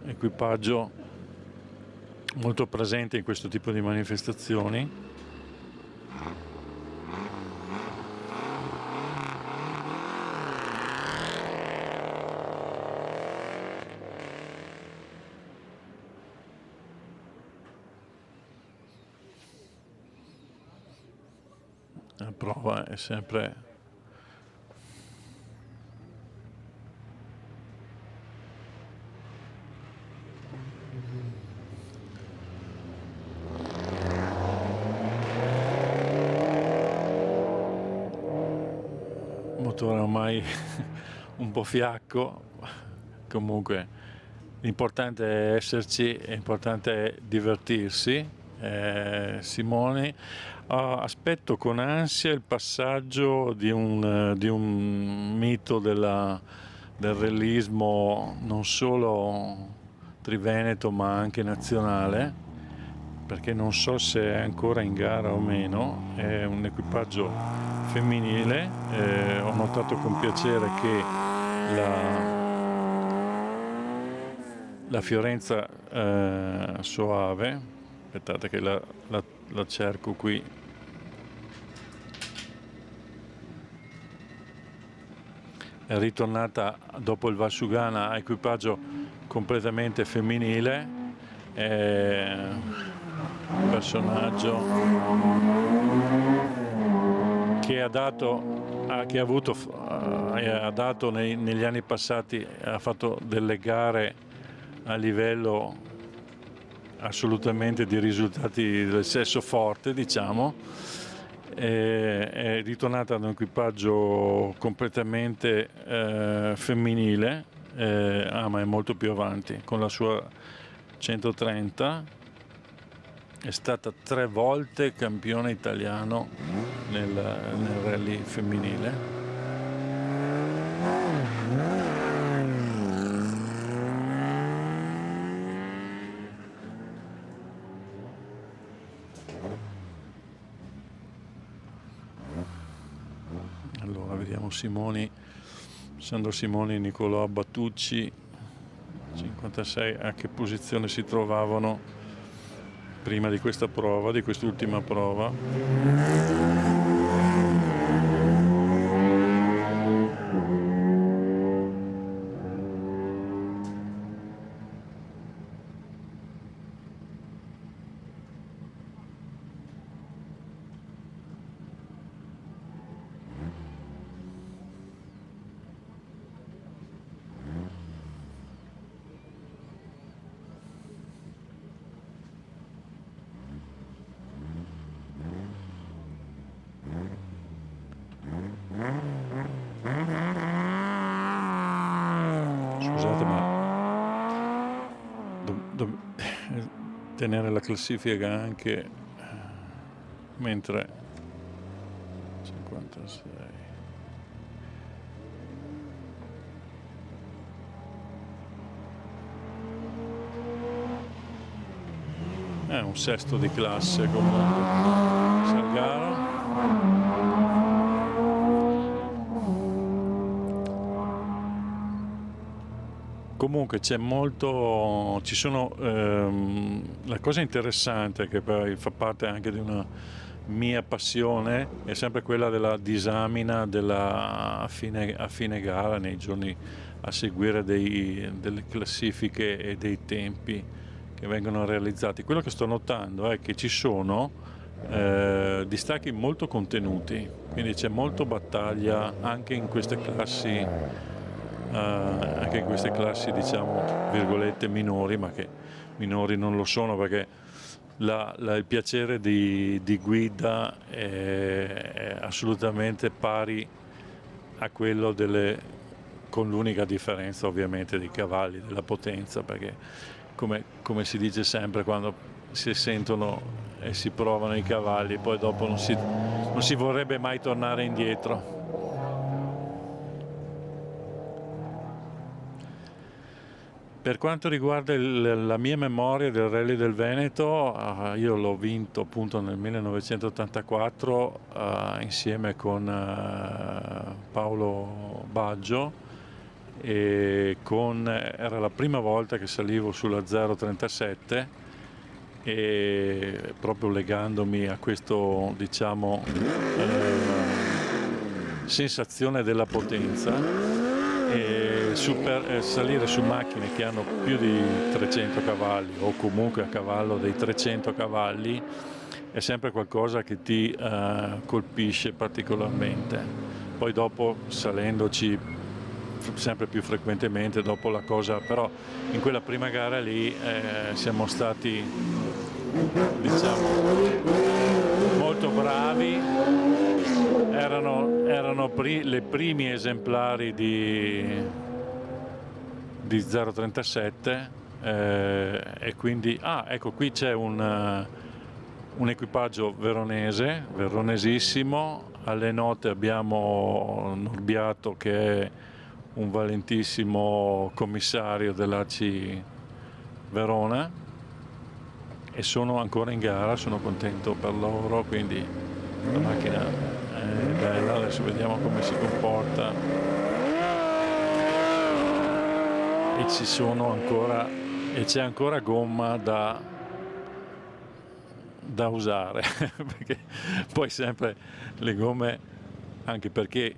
equipaggio molto presente in questo tipo di manifestazioni. La prova è sempre motore ormai un po' fiacco, comunque l'importante è esserci, è importante divertirsi. Simone, aspetto con ansia il passaggio di un mito del rallyismo non solo triveneto ma anche nazionale, perché non so se è ancora in gara o meno. È un equipaggio femminile. Ho notato con piacere che la Fiorenza Soave, aspettate che la cerco qui, è ritornata dopo il Valsugana a equipaggio completamente femminile. Un personaggio che ha dato negli anni passati, ha fatto delle gare a livello assolutamente di risultati del sesso forte, diciamo. È ritornata ad un equipaggio completamente femminile, ma è molto più avanti con la sua 130. È stata 3 volte campione italiano nel rally femminile. Allora vediamo Sandro Simoni, Nicolò Battucci, 56, a che posizione si trovavano prima di questa prova, di quest'ultima prova. Scusate, ma tenere la classifica anche mentre 56. È un sesto di classe comunque Salgaro. Comunque c'è molto, ci sono, la cosa interessante che poi fa parte anche di una mia passione è sempre quella della disamina a fine gara, nei giorni a seguire delle classifiche e dei tempi che vengono realizzati. Quello che sto notando è che ci sono distacchi molto contenuti, quindi c'è molto battaglia anche in queste classi. Diciamo virgolette minori, ma che minori non lo sono, perché il piacere di guida è assolutamente pari a quello con l'unica differenza ovviamente dei cavalli, della potenza, perché come si dice sempre, quando si sentono e si provano i cavalli, poi dopo non si vorrebbe mai tornare indietro. Per quanto riguarda la mia memoria del Rally del Veneto, io l'ho vinto appunto nel 1984 insieme con Paolo Baggio, e era la prima volta che salivo sulla 037, e proprio legandomi a questo, diciamo, sensazione della potenza. E salire su macchine che hanno più di 300 cavalli o comunque a cavallo dei 300 cavalli è sempre qualcosa che ti colpisce particolarmente. Poi dopo, salendoci sempre più frequentemente, dopo la cosa, però in quella prima gara lì siamo stati, diciamo, molto bravi. erano le primi esemplari di 037 e quindi ecco, qui c'è un equipaggio veronesissimo. Alle note abbiamo Norbiato, che è un valentissimo commissario dell'ACI Verona, e sono ancora in gara, sono contento per loro, quindi la macchina è bella. Adesso vediamo come si comporta, e c'è ancora gomma da usare perché poi sempre le gomme, anche perché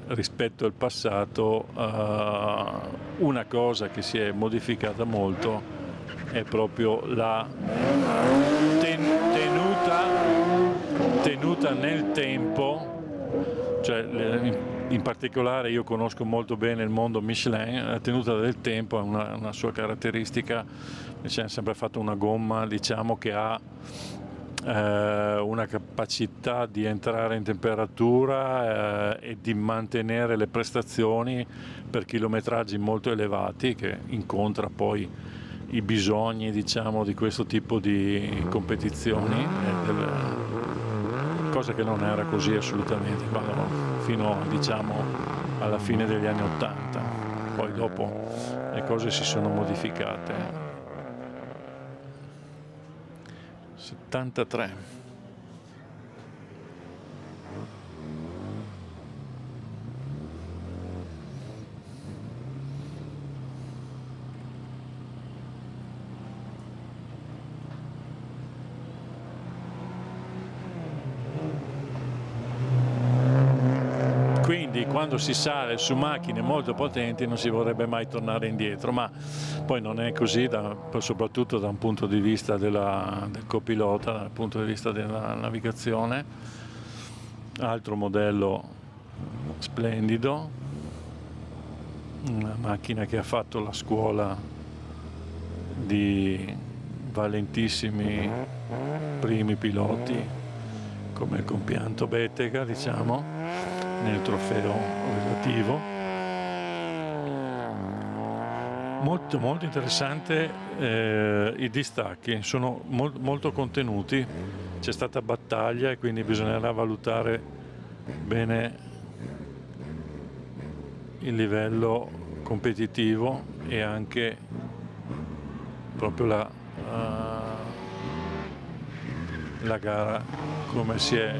rispetto al passato una cosa che si è modificata molto è proprio la tenuta nel tempo, cioè in particolare io conosco molto bene il mondo Michelin. La tenuta del tempo è una sua caratteristica. Ci hanno sempre fatto una gomma, diciamo, che ha una capacità di entrare in temperatura e di mantenere le prestazioni per chilometraggi molto elevati, che incontra poi i bisogni, diciamo, di questo tipo di competizioni, cosa che non era così assolutamente fino, diciamo, alla fine degli anni '80. Poi dopo le cose si sono modificate. 73. Quindi quando si sale su macchine molto potenti non si vorrebbe mai tornare indietro, ma poi non è così, soprattutto da un punto di vista del copilota, dal punto di vista della navigazione. Altro modello splendido, una macchina che ha fatto la scuola di valentissimi primi piloti come il compianto Bettega, diciamo, nel trofeo relativo. Molto molto interessante, i distacchi sono molto contenuti, c'è stata battaglia e quindi bisognerà valutare bene il livello competitivo e anche proprio la gara come si è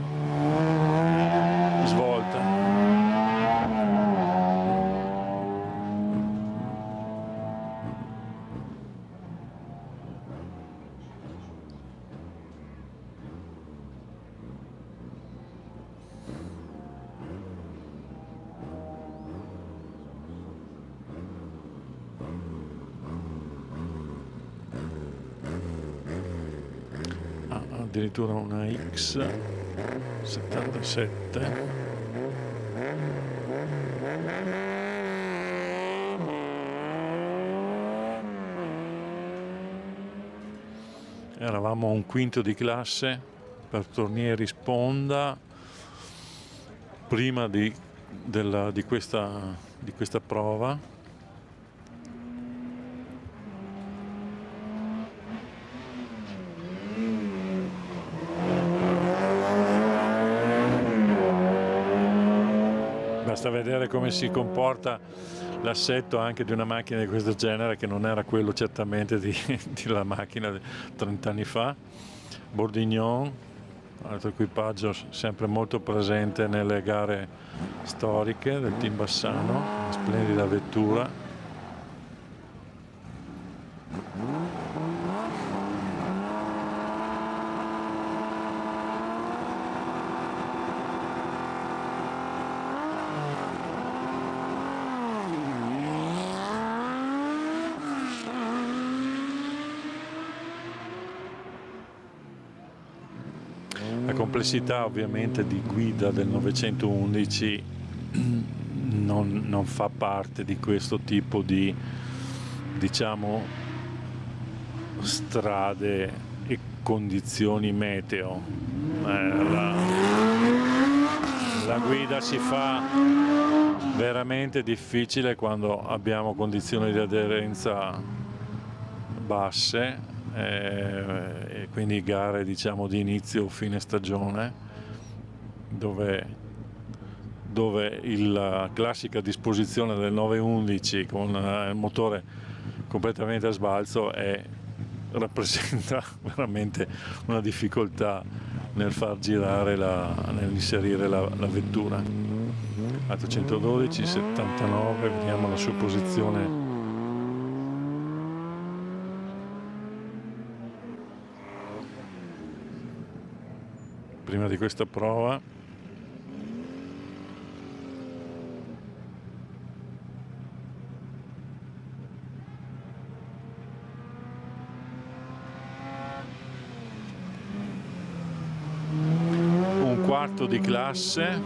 svolta. Addirittura una X77. Eravamo a un quinto di classe per Tornieri Sponda prima di questa prova. Basta vedere come si comporta l'assetto anche di una macchina di questo genere, che non era quello certamente della macchina 30 anni fa. Bourdignon, altro equipaggio sempre molto presente nelle gare storiche del team Bassano, una splendida vettura. La complessità ovviamente di guida del 911 non fa parte di questo tipo di, diciamo, strade e condizioni meteo. La guida si fa veramente difficile quando abbiamo condizioni di aderenza basse, e quindi gare diciamo di inizio o fine stagione, dove la classica disposizione del 911 con il motore completamente a sbalzo rappresenta veramente una difficoltà nel far girare, nell'inserire la vettura. 812, 79, vediamo la sua posizione. Prima di questa prova. Un quarto di classe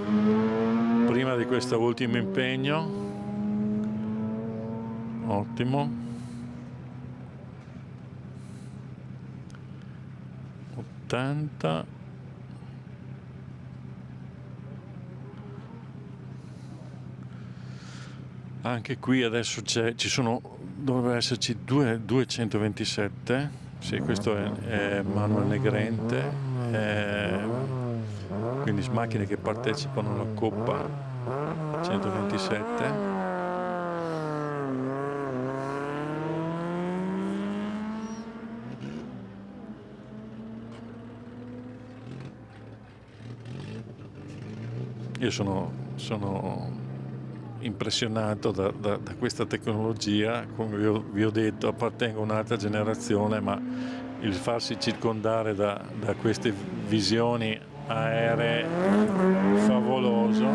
prima di questo ultimo impegno, ottimo. 80. Anche qui adesso dovrebbe esserci 227. Sì, questo è Manuel Negrente. Quindi macchine che partecipano alla Coppa 127. Io sono impressionato da questa tecnologia. Come vi ho detto, appartengo a un'altra generazione, ma il farsi circondare da queste visioni aeree favoloso.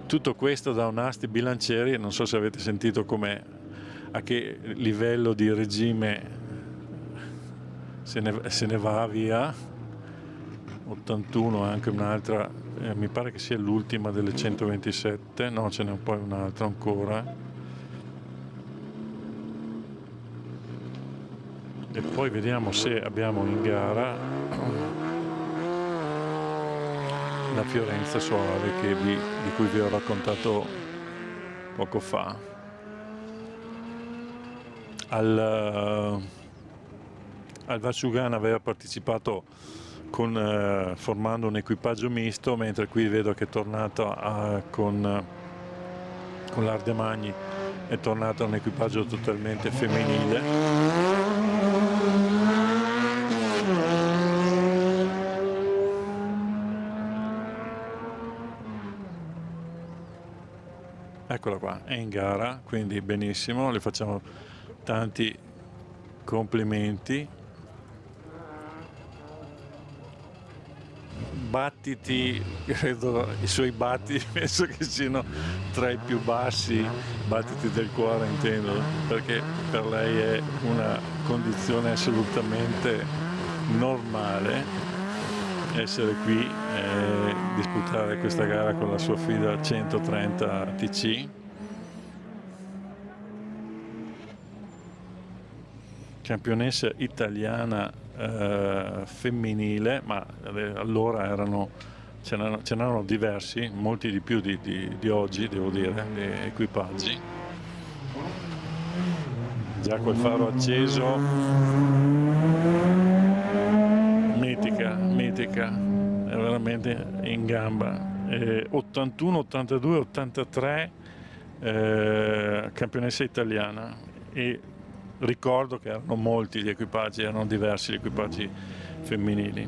Tutto questo da un asti bilancieri. Non so se avete sentito a che livello di regime se ne va via. 81, anche un'altra, mi pare che sia l'ultima delle 127, no, ce n'è poi un'altra ancora. E poi vediamo se abbiamo in gara la Fiorenza Soave di cui vi ho raccontato poco fa. Al Valsugana aveva partecipato formando un equipaggio misto, mentre qui vedo che è tornato con l'Ardemagni, è tornato a un equipaggio totalmente femminile. Eccola qua, è in gara, quindi benissimo, le facciamo tanti complimenti. Battiti, credo i suoi battiti penso che siano tra i più bassi, battiti del cuore intendo, perché per lei è una condizione assolutamente normale essere qui e disputare questa gara con la sua FIDA 130 TC. Campionessa italiana femminile, ma allora ce n'erano diversi, molti di più di oggi, devo dire, di equipaggi. Già col faro acceso, mitica, è veramente in gamba. 81, 82, 83 campionessa italiana, e ricordo che erano molti gli equipaggi, erano diversi gli equipaggi femminili.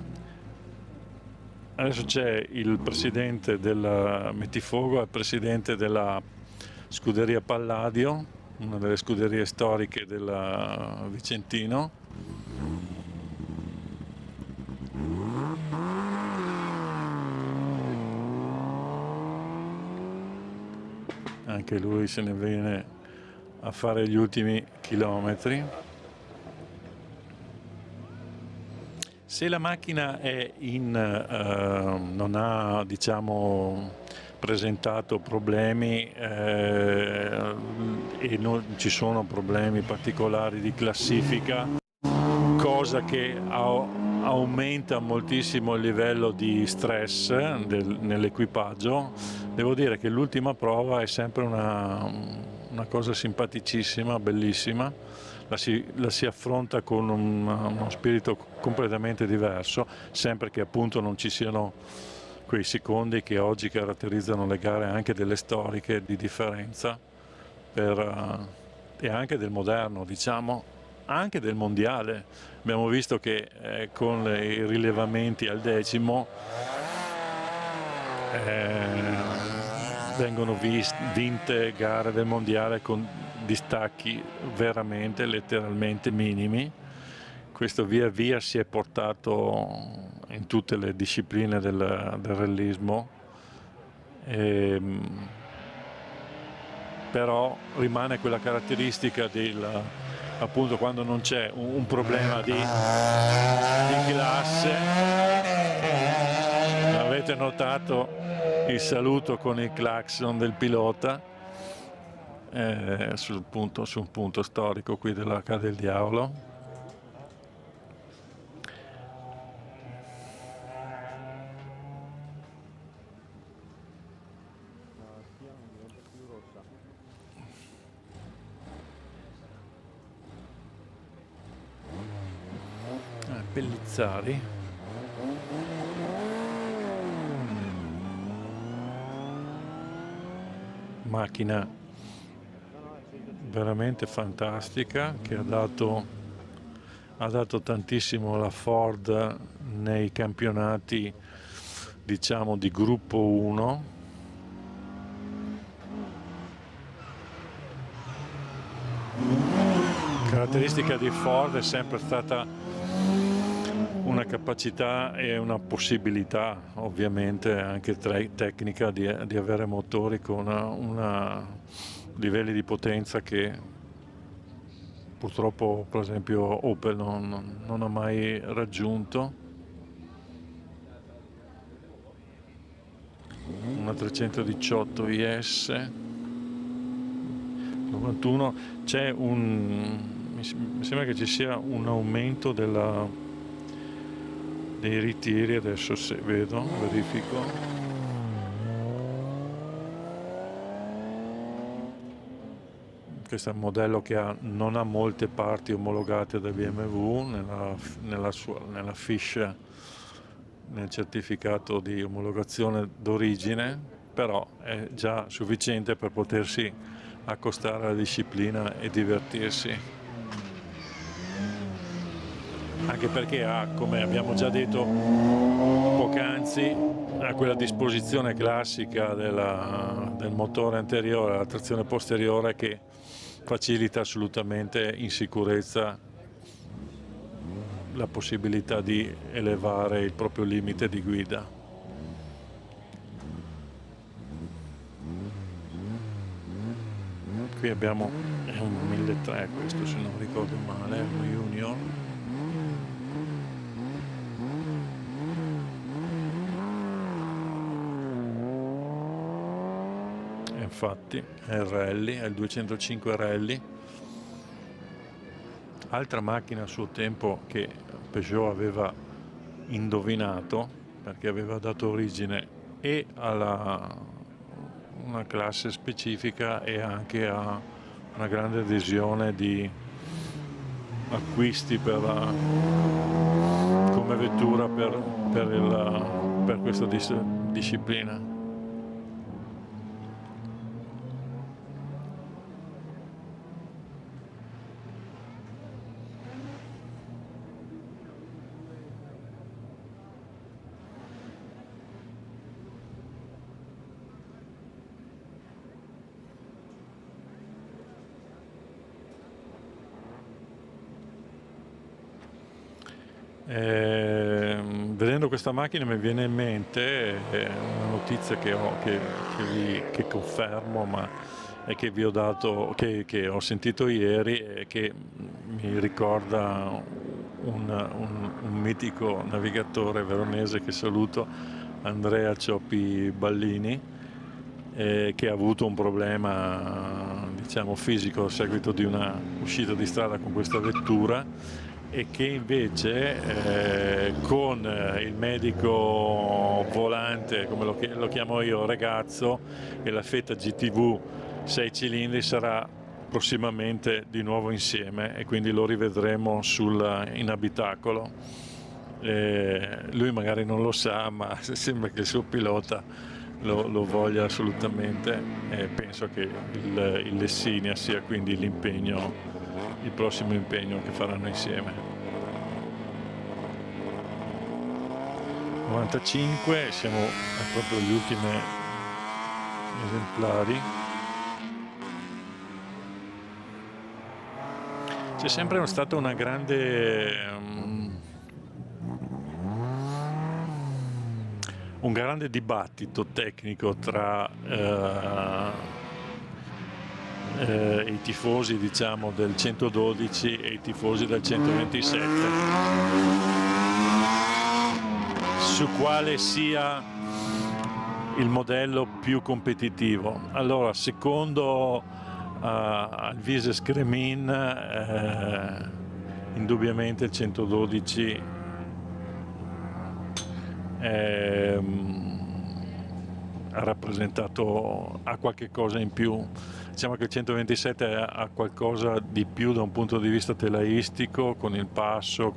Adesso c'è il presidente del Mettifogo, il presidente della scuderia Palladio, una delle scuderie storiche del Vicentino. Anche lui se ne viene a fare gli ultimi chilometri. Se la macchina è non ha, diciamo, presentato problemi e non ci sono problemi particolari di classifica, cosa che aumenta moltissimo il livello di stress nell'equipaggio. Devo dire che l'ultima prova è sempre una cosa simpaticissima, bellissima, la si affronta con uno spirito completamente diverso, sempre che appunto non ci siano quei secondi che oggi caratterizzano le gare anche delle storiche di differenza e anche del moderno, diciamo, anche del mondiale. Abbiamo visto che con i rilevamenti al decimo vengono vinte gare del mondiale con distacchi veramente, letteralmente minimi. Questo via via si è portato in tutte le discipline del rallismo, però rimane quella caratteristica appunto quando non c'è un problema di classe. Avete notato il saluto con il clacson del pilota su un punto storico qui dell'Arca del Diavolo. Pellizzari, macchina veramente fantastica che ha dato tantissimo alla Ford nei campionati, diciamo, di gruppo 1. Caratteristica di Ford è sempre stata una capacità e una possibilità, ovviamente anche tecnica, di avere motori con livelli di potenza che purtroppo per esempio Opel non ha mai raggiunto. Una 318 IS 91, mi sembra che ci sia un aumento dei ritiri, adesso se verifico. Questo è un modello che non ha molte parti omologate da BMW nella fiche, nel certificato di omologazione d'origine, però è già sufficiente per potersi accostare alla disciplina e divertirsi. Anche perché ha, come abbiamo già detto poc'anzi, ha quella disposizione classica del motore anteriore alla trazione posteriore che facilita assolutamente in sicurezza la possibilità di elevare il proprio limite di guida. Qui abbiamo un 1300, questo se non ricordo male, un Junior. Infatti è il Rally, è il 205 Rally, altra macchina a suo tempo che Peugeot aveva indovinato, perché aveva dato origine e alla una classe specifica e anche a una grande adesione di acquisti come vettura per questa disciplina. Vedendo questa macchina mi viene in mente una notizia che confermo, ma che vi ho dato, che ho sentito ieri e che mi ricorda un mitico navigatore veronese che saluto, Andrea Cioppi Ballini, che ha avuto un problema, diciamo, fisico a seguito di una uscita di strada con questa vettura, e che invece con il medico volante, come lo chiamo io, ragazzo, e la Feta GTV 6 cilindri sarà prossimamente di nuovo insieme, e quindi lo rivedremo in abitacolo. Lui magari non lo sa, ma sembra che il suo pilota lo voglia assolutamente, e penso che il Lessinia sia quindi il prossimo impegno che faranno insieme. 95, siamo proprio agli ultimi esemplari. C'è sempre stata un grande dibattito tecnico tra i tifosi, diciamo, del 112 e i tifosi del 127 su quale sia il modello più competitivo. Allora, secondo Alvises Cremin, indubbiamente il 112 ha qualche cosa in più. Diciamo che il 127 ha qualcosa di più da un punto di vista telaistico, con il passo,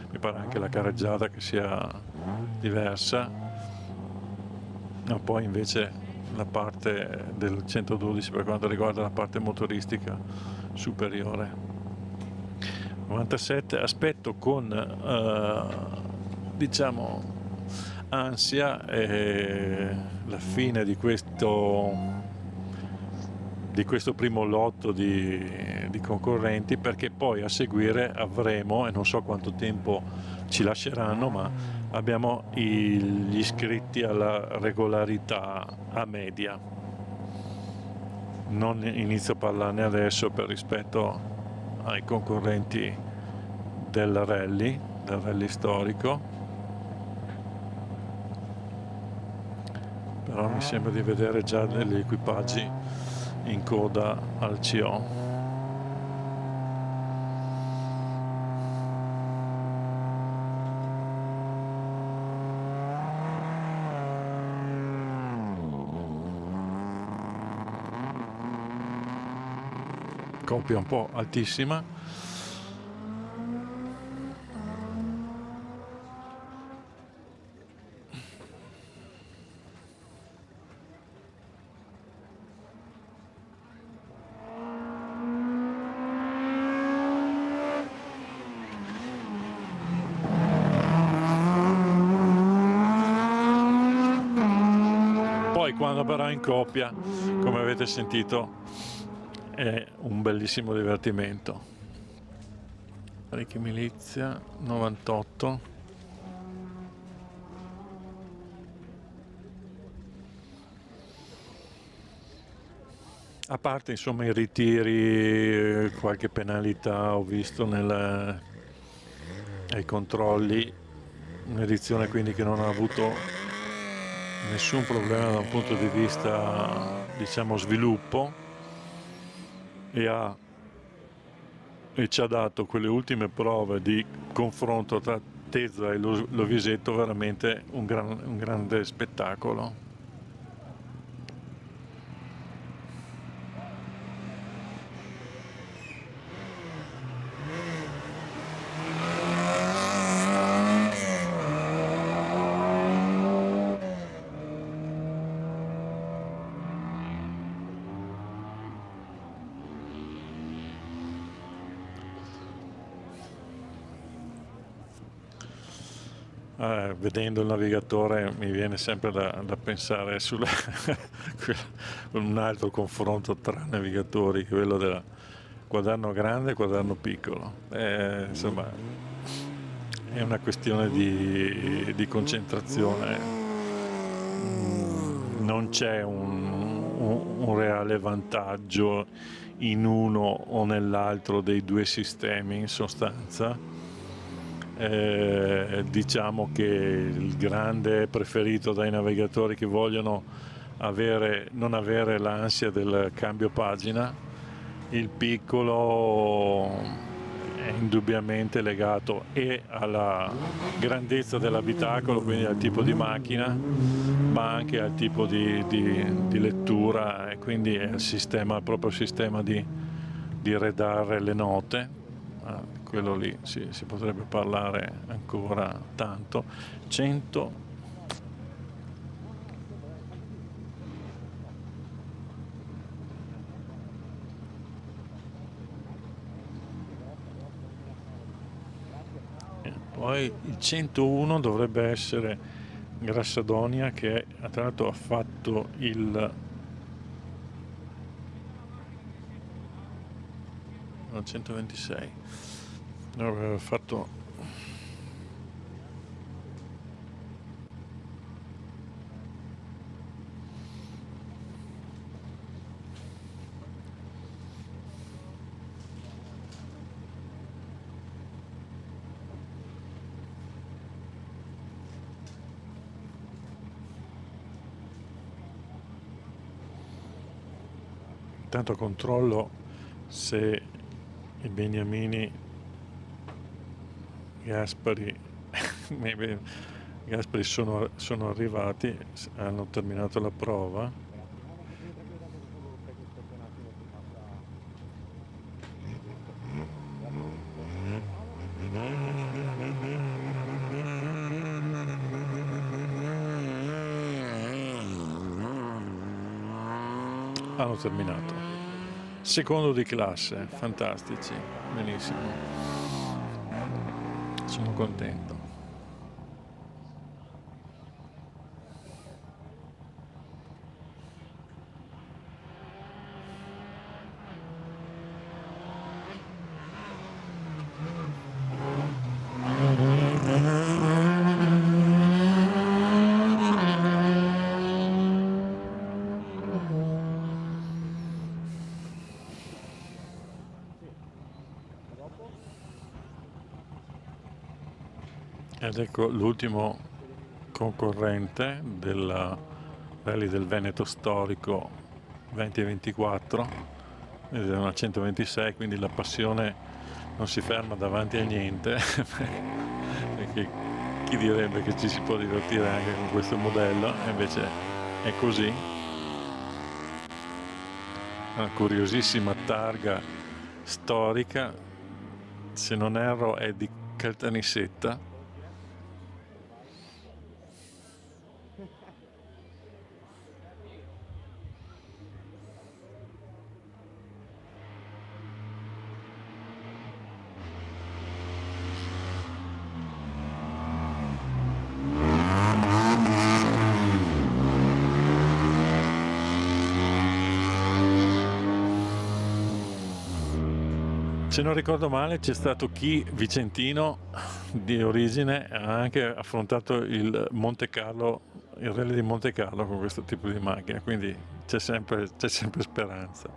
mi pare anche la carreggiata che sia diversa, ma poi invece la parte del 112 per quanto riguarda la parte motoristica superiore. 97 aspetto con diciamo ansia la fine di questo primo lotto di concorrenti, perché poi a seguire avremo, e non so quanto tempo ci lasceranno, ma abbiamo gli iscritti alla regolarità a media. Non inizio a parlarne adesso per rispetto ai concorrenti del rally storico, però mi sembra di vedere già degli equipaggi in coda al CO. Coppia un po' altissima. Poi quando però in coppia, come avete sentito, è un bellissimo divertimento. Ricky Milizia 98. A parte insomma i ritiri, qualche penalità ho visto ai controlli, un'edizione quindi che non ha avuto nessun problema da un punto di vista, diciamo, sviluppo, e ci ha dato quelle ultime prove di confronto tra Tezza e Lovisetto veramente un grande spettacolo. Vedendo il navigatore mi viene sempre da pensare un altro confronto tra navigatori, quello del quaderno grande e quaderno piccolo. Insomma, è una questione di concentrazione. Non c'è un reale vantaggio in uno o nell'altro dei due sistemi, in sostanza. Diciamo che il grande è preferito dai navigatori che vogliono non avere l'ansia del cambio pagina, il piccolo è indubbiamente legato e alla grandezza dell'abitacolo, quindi al tipo di macchina, ma anche al tipo di lettura, e quindi è il proprio sistema di redare le note. Quello lì si potrebbe parlare ancora tanto. 100. Poi il 101 dovrebbe essere Grassadonia, che tra l'altro ha fatto il 126, dovrebbe aver fatto intanto controllo se i beniamini Gaspari Gaspari sono arrivati, hanno terminato la prova. Hanno terminato. Secondo di classe, fantastici, benissimo. Sono contento. Ed ecco l'ultimo concorrente del Rally del Veneto storico 2024, ed è una 126, quindi la passione non si ferma davanti a niente, perché chi direbbe che ci si può divertire anche con questo modello, e invece è così. Una curiosissima targa storica, se non erro è di Caltanissetta. Se non ricordo male c'è stato chi vicentino di origine ha anche affrontato il Monte Carlo, il Rally di Monte Carlo con questo tipo di macchina, quindi c'è sempre speranza.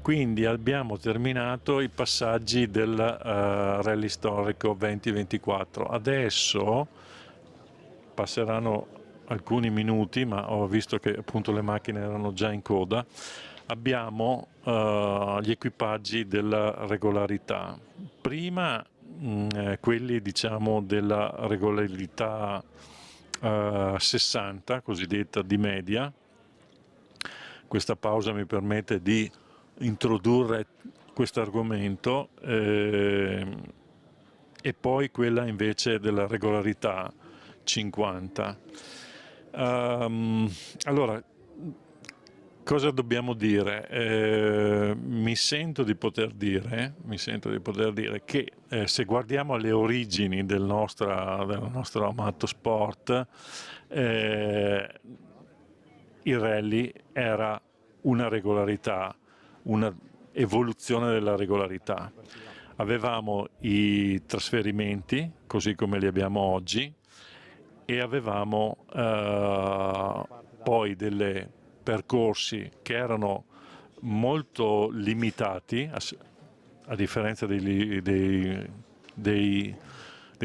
Quindi abbiamo terminato i passaggi del Rally storico 2024. Adesso passeranno alcuni minuti, ma ho visto che appunto le macchine erano già in coda. Abbiamo gli equipaggi della regolarità. Prima quelli diciamo della regolarità 60, cosiddetta di media. Questa pausa mi permette di introdurre questo argomento, e poi quella invece della regolarità 50. Allora, cosa dobbiamo dire? Mi sento di poter dire che se guardiamo alle origini del nostro amato sport, il rally era una regolarità, una evoluzione della regolarità. Avevamo i trasferimenti, così come li abbiamo oggi, e avevamo poi dei percorsi che erano molto limitati, a differenza dei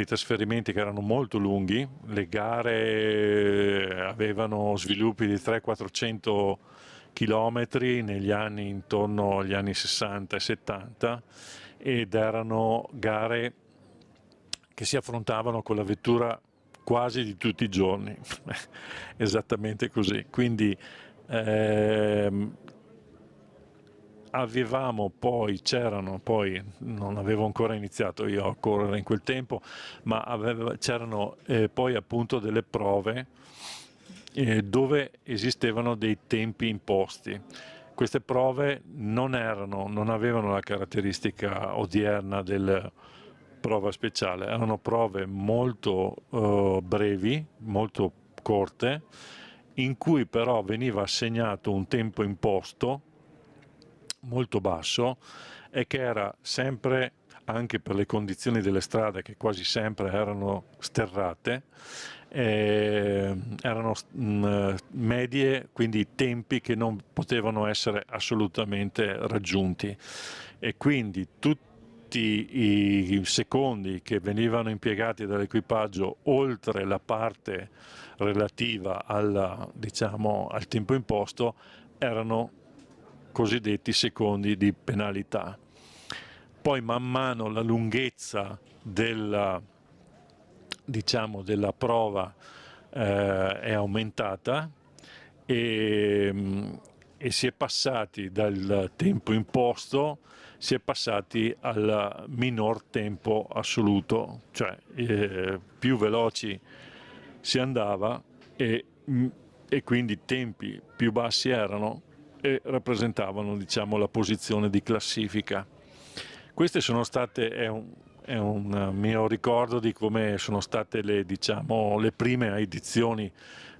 trasferimenti che erano molto lunghi. Le gare avevano sviluppi di 300-400 chilometri negli anni intorno agli anni 60 e 70, ed erano gare che si affrontavano con la vettura quasi di tutti i giorni, esattamente così. Quindi c'erano poi, non avevo ancora iniziato io a correre in quel tempo, ma c'erano poi appunto delle prove dove esistevano dei tempi imposti. Queste prove non avevano la caratteristica odierna del prova speciale, erano prove molto brevi, molto corte, in cui però veniva assegnato un tempo imposto molto basso, e che era sempre, anche per le condizioni delle strade che quasi sempre erano sterrate, erano medie, quindi tempi che non potevano essere assolutamente raggiunti, e quindi tutti i secondi che venivano impiegati dall'equipaggio oltre la parte relativa al tempo imposto erano cosiddetti secondi di penalità. Poi man mano la lunghezza della prova è aumentata, e si è passati dal tempo imposto, si è passati al minor tempo assoluto, cioè più veloci si andava e quindi tempi più bassi erano e rappresentavano la posizione di classifica. Queste sono state, è un mio ricordo di come sono state le prime edizioni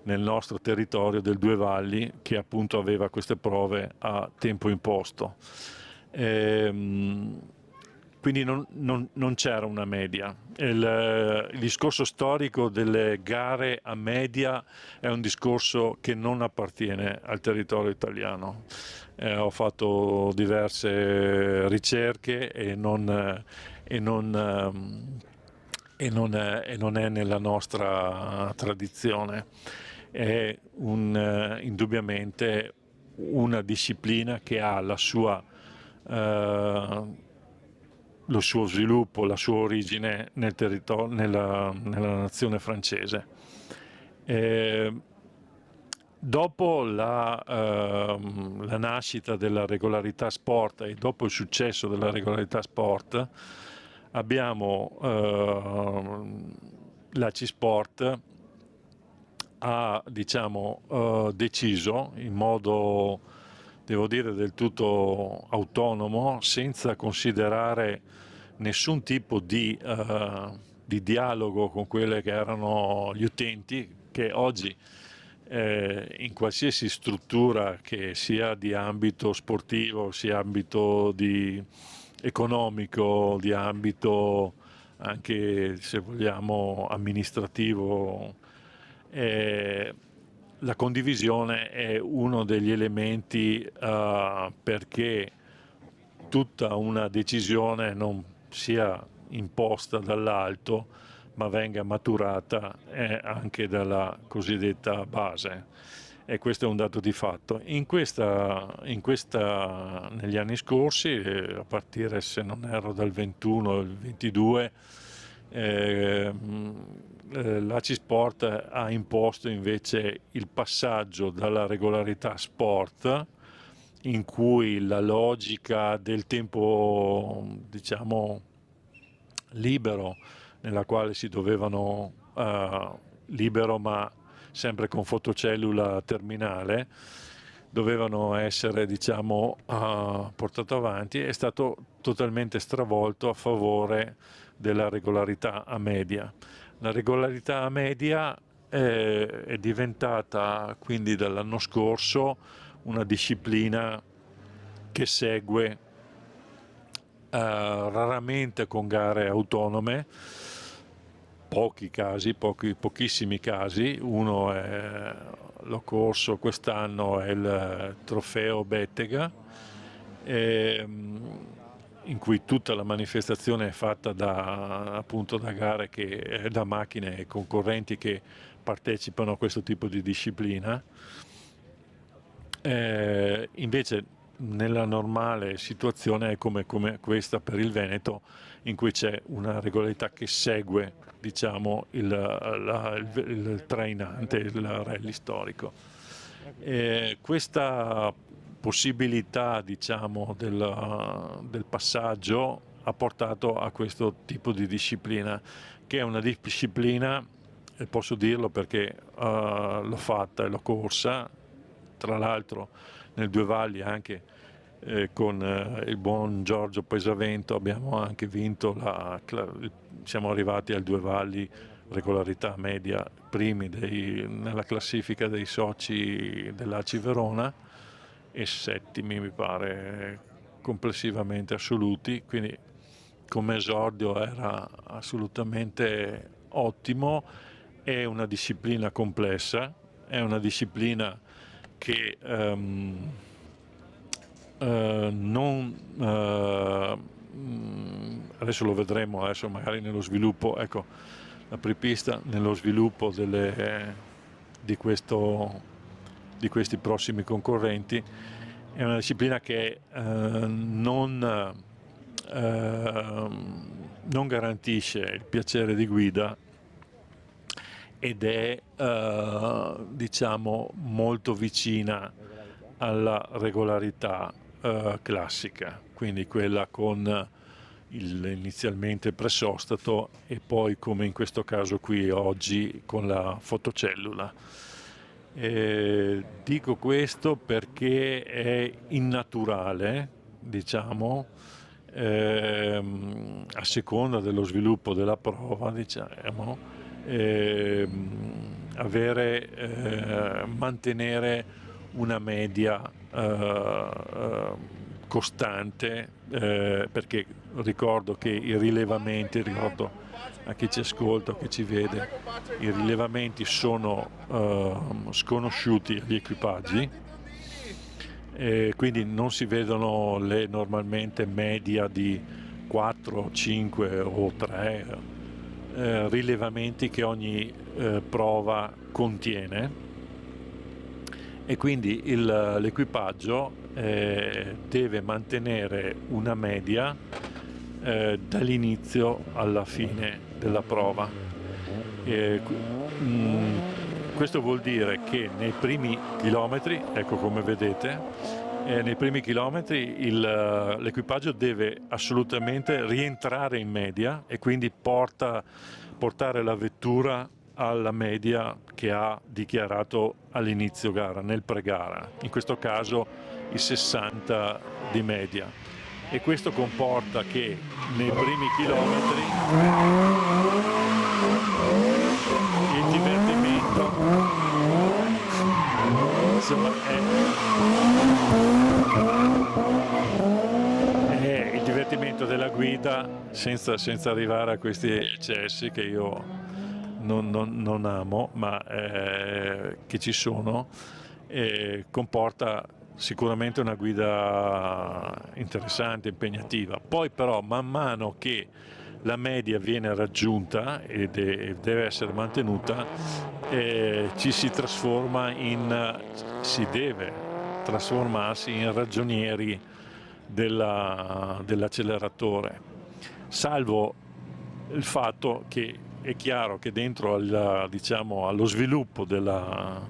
nel nostro territorio del Due Valli, che appunto aveva queste prove a tempo imposto. Quindi non c'era una media. Il discorso storico delle gare a media è un discorso che non appartiene al territorio italiano. Ho fatto diverse ricerche e non è nella nostra tradizione. È indubbiamente una disciplina che ha lo suo sviluppo, la sua origine nel territorio, nella nazione francese. Dopo la nascita della regolarità sport e dopo il successo della regolarità sport, abbiamo l'ACI-Sport ha deciso in modo, devo dire, del tutto autonomo, senza considerare nessun tipo di dialogo con quelle che erano gli utenti, che oggi in qualsiasi struttura, che sia di ambito sportivo, sia ambito economico, di ambito anche, se vogliamo, amministrativo, la condivisione è uno degli elementi perché tutta una decisione non sia imposta dall'alto, ma venga maturata anche dalla cosiddetta base. E questo è un dato di fatto. Negli anni scorsi, a partire, se non erro, dal 21 al 22, l'ACI Sport ha imposto invece il passaggio dalla regolarità sport, in cui la logica del tempo libero, nella quale si dovevano libero ma sempre con fotocellula terminale, dovevano essere portato avanti, è stato totalmente stravolto a favore della regolarità a media. La regolarità a media è diventata quindi dall'anno scorso una disciplina che segue raramente con gare autonome, pochissimi casi. Uno l'ho corso quest'anno, è il trofeo Bettega, in cui tutta la manifestazione è fatta da gare da macchine e concorrenti che partecipano a questo tipo di disciplina. Invece nella normale situazione è come questa per il Veneto, in cui c'è una regolarità che segue, diciamo, il trainante, il rally storico. Questa possibilità, diciamo, del passaggio ha portato a questo tipo di disciplina, che è una disciplina, e posso dirlo perché l'ho fatta e l'ho corsa, tra l'altro nel Due Valli anche con il buon Giorgio Pesavento abbiamo anche vinto, siamo arrivati al Due Valli regolarità media primi nella classifica dei soci dell'ACI Verona e settimi mi pare complessivamente assoluti, quindi come esordio era assolutamente ottimo. È una disciplina complessa, è una disciplina che adesso lo vedremo, adesso magari nello sviluppo, ecco, l'apripista nello sviluppo di questi prossimi concorrenti. È una disciplina che non garantisce il piacere di guida ed è diciamo molto vicina alla regolarità classica, quindi quella con inizialmente presostato e poi, come in questo caso qui oggi, con la fotocellula. Dico questo perché è innaturale, diciamo, a seconda dello sviluppo della prova, diciamo, mantenere una media costante, perché ricordo che i rilevamenti, ricordo a chi ci ascolta o chi ci vede, i rilevamenti sono sconosciuti agli equipaggi, quindi non si vedono le normalmente media di 4, 5 o 3 rilevamenti che ogni prova contiene, e quindi l'equipaggio deve mantenere una media dall'inizio alla fine della prova. Questo vuol dire che nei primi chilometri, ecco come vedete, nei primi chilometri l'equipaggio deve assolutamente rientrare in media e quindi portare la vettura alla media che ha dichiarato all'inizio gara, nel pre-gara, in questo caso i 60 di media, e questo comporta che nei primi chilometri il divertimento, insomma, è il divertimento della guida, senza arrivare a questi eccessi che io non amo, ma che ci sono, comporta sicuramente una guida interessante, impegnativa. Poi però man mano che la media viene raggiunta e deve essere mantenuta, si deve trasformarsi in ragionieri dell'acceleratore, salvo il fatto che è chiaro che dentro allo sviluppo della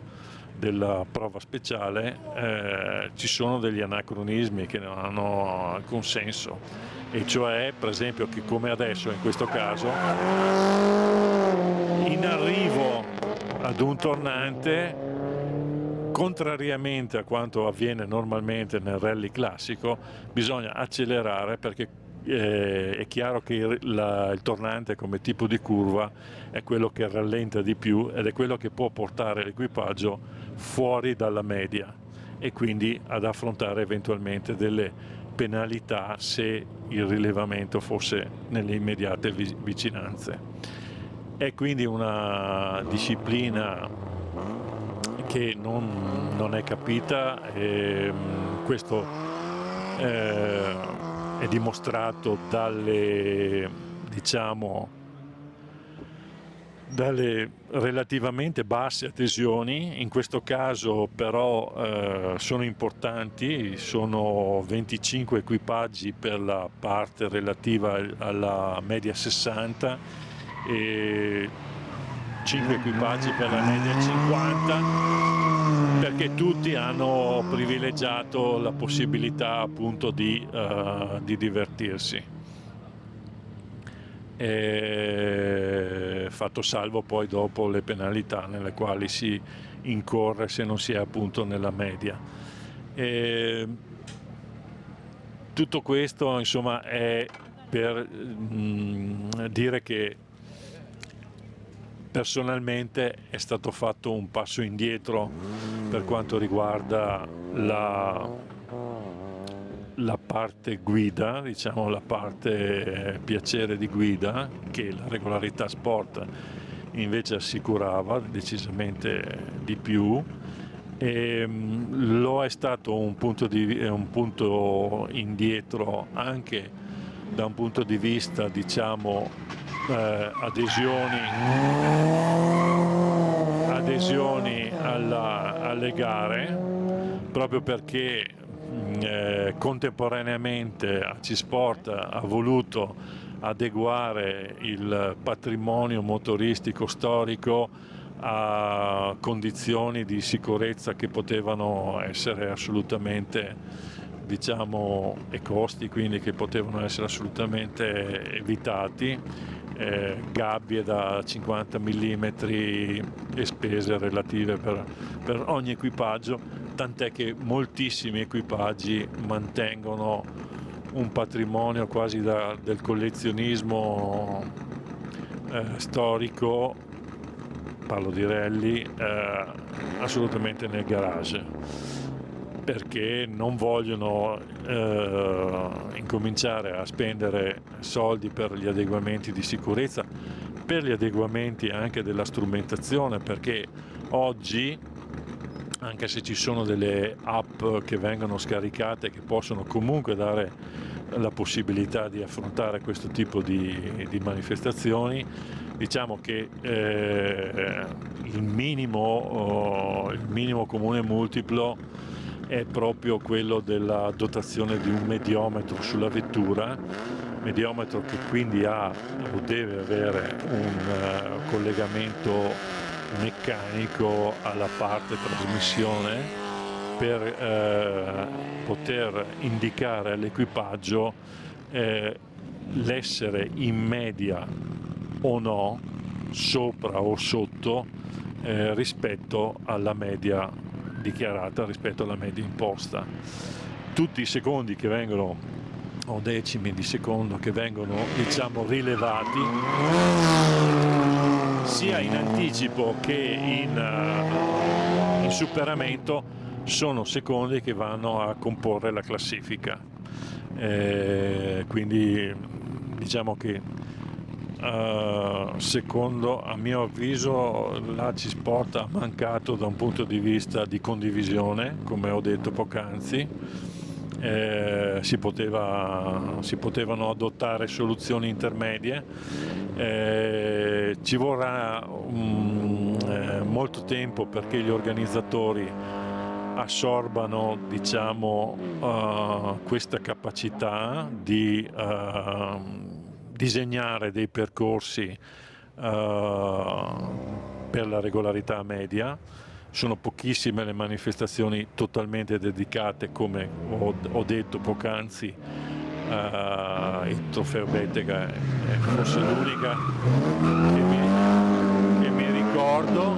prova speciale ci sono degli anacronismi che non hanno alcun senso, e cioè per esempio che, come adesso in questo caso, in arrivo ad un tornante, contrariamente a quanto avviene normalmente nel rally classico, bisogna accelerare, perché è chiaro che il tornante come tipo di curva è quello che rallenta di più ed è quello che può portare l'equipaggio fuori dalla media e quindi ad affrontare eventualmente delle penalità se il rilevamento fosse nelle immediate vicinanze. È quindi una disciplina che non è capita, e questo è dimostrato dalle relativamente basse adesioni. In questo caso però sono importanti, sono 25 equipaggi per la parte relativa alla media 60 e 5 equipaggi per la media 50, perché tutti hanno privilegiato la possibilità appunto di divertirsi. Fatto salvo poi dopo le penalità nelle quali si incorre se non si è appunto nella media. Tutto questo insomma è per dire che personalmente è stato fatto un passo indietro per quanto riguarda la parte guida, diciamo la parte piacere di guida, che la regolarità sport invece assicurava decisamente di più, e lo è stato un punto indietro anche da un punto di vista, diciamo, adesioni alle gare, proprio perché contemporaneamente AC-Sport ha voluto adeguare il patrimonio motoristico storico a condizioni di sicurezza che potevano essere assolutamente, diciamo, e costi quindi che potevano essere assolutamente evitati, gabbie da 50 mm e spese relative per ogni equipaggio, tant'è che moltissimi equipaggi mantengono un patrimonio quasi del collezionismo storico, parlo di rally, assolutamente nel garage, perché non vogliono incominciare a spendere soldi per gli adeguamenti di sicurezza, per gli adeguamenti anche della strumentazione, perché oggi, anche se ci sono delle app che vengono scaricate che possono comunque dare la possibilità di affrontare questo tipo di manifestazioni, diciamo che il minimo comune multiplo è proprio quello della dotazione di un mediometro sulla vettura, mediometro che quindi ha o deve avere un collegamento meccanico alla parte trasmissione per poter indicare all'equipaggio l'essere in media o no, sopra o sotto rispetto alla media dichiarata, rispetto alla media imposta. Tutti i secondi che vengono, o decimi di secondo che vengono, diciamo, rilevati sia in anticipo che in superamento, sono secondi che vanno a comporre la classifica, quindi diciamo che secondo, a mio avviso, l'ACI Sport ha mancato da un punto di vista di condivisione, come ho detto poc'anzi. Si potevano adottare soluzioni intermedie, ci vorrà molto tempo perché gli organizzatori assorbano, diciamo, questa capacità di disegnare dei percorsi per la regolarità media. Sono pochissime le manifestazioni totalmente dedicate, come ho detto poc'anzi, il trofeo Bettega è forse l'unica che mi ricordo,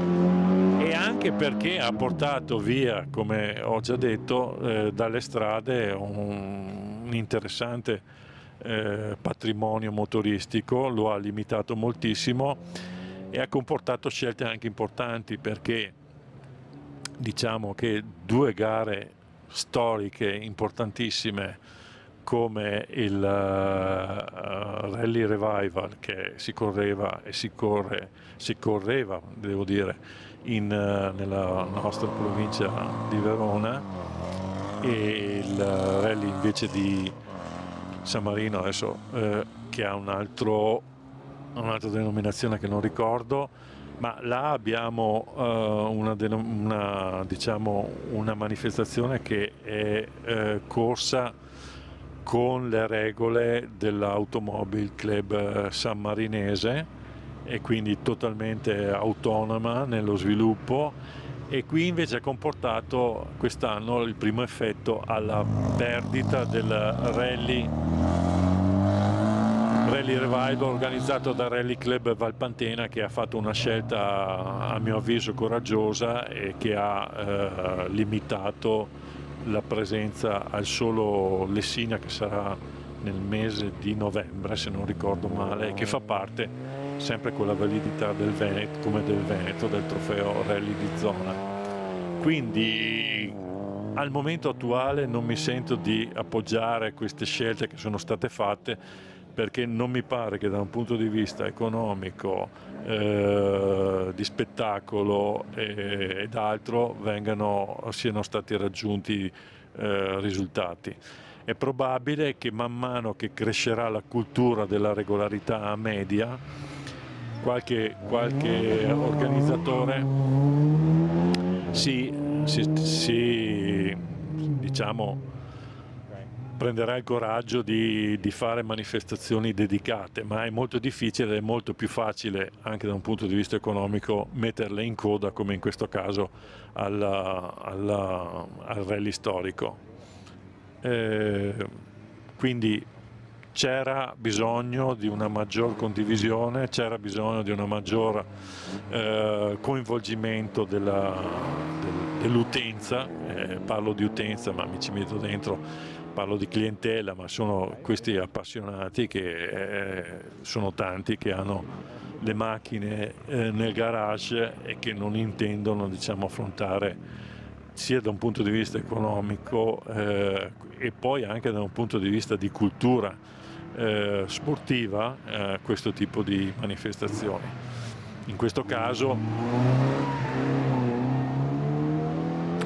e anche perché ha portato via, come ho già detto, dalle strade un interessante patrimonio motoristico, lo ha limitato moltissimo e ha comportato scelte anche importanti, perché diciamo che due gare storiche importantissime come il Rally Revival, che si correva e si correva, devo dire, nella nostra provincia di Verona, e il rally invece di San Marino adesso, che ha un altro un'altra denominazione che non ricordo, ma là abbiamo diciamo, una manifestazione che è corsa con le regole dell'Automobile Club Sammarinese e quindi totalmente autonoma nello sviluppo, e qui invece ha comportato quest'anno il primo effetto alla perdita del Rally Revival organizzato dal Rally Club Valpantena, che ha fatto una scelta a mio avviso coraggiosa e che ha limitato la presenza al solo Lessina, che sarà nel mese di novembre se non ricordo male, e che fa parte sempre con la validità del Veneto, come del Veneto, del trofeo Rally di zona. Quindi al momento attuale non mi sento di appoggiare queste scelte che sono state fatte, perché non mi pare che da un punto di vista economico, di spettacolo ed altro siano stati raggiunti risultati. È probabile che man mano che crescerà la cultura della regolarità media, qualche organizzatore diciamo prenderà il coraggio di fare manifestazioni dedicate, ma è molto difficile, è molto più facile anche da un punto di vista economico metterle in coda, come in questo caso al rally storico. Quindi c'era bisogno di una maggior condivisione, c'era bisogno di un maggior coinvolgimento dell'utenza, parlo di utenza ma mi ci metto dentro, parlo di clientela, ma sono questi appassionati che sono tanti, che hanno le macchine nel garage e che non intendono, diciamo, affrontare sia da un punto di vista economico e poi anche da un punto di vista di cultura sportiva questo tipo di manifestazioni. In questo caso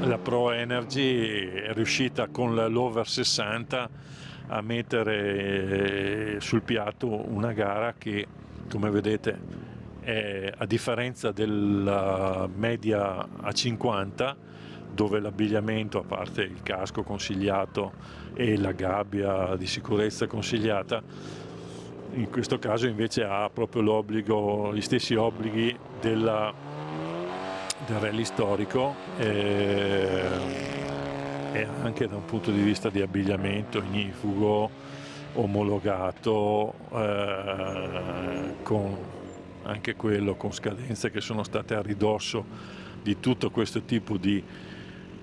la Pro Energy è riuscita con l'Over 60 a mettere sul piatto una gara che, come vedete, a differenza della media a 50, dove l'abbigliamento, a parte il casco consigliato e la gabbia di sicurezza consigliata, in questo caso invece ha proprio gli stessi obblighi del rally storico e anche da un punto di vista di abbigliamento ignifugo, omologato, con anche quello con scadenze che sono state a ridosso di tutto questo tipo di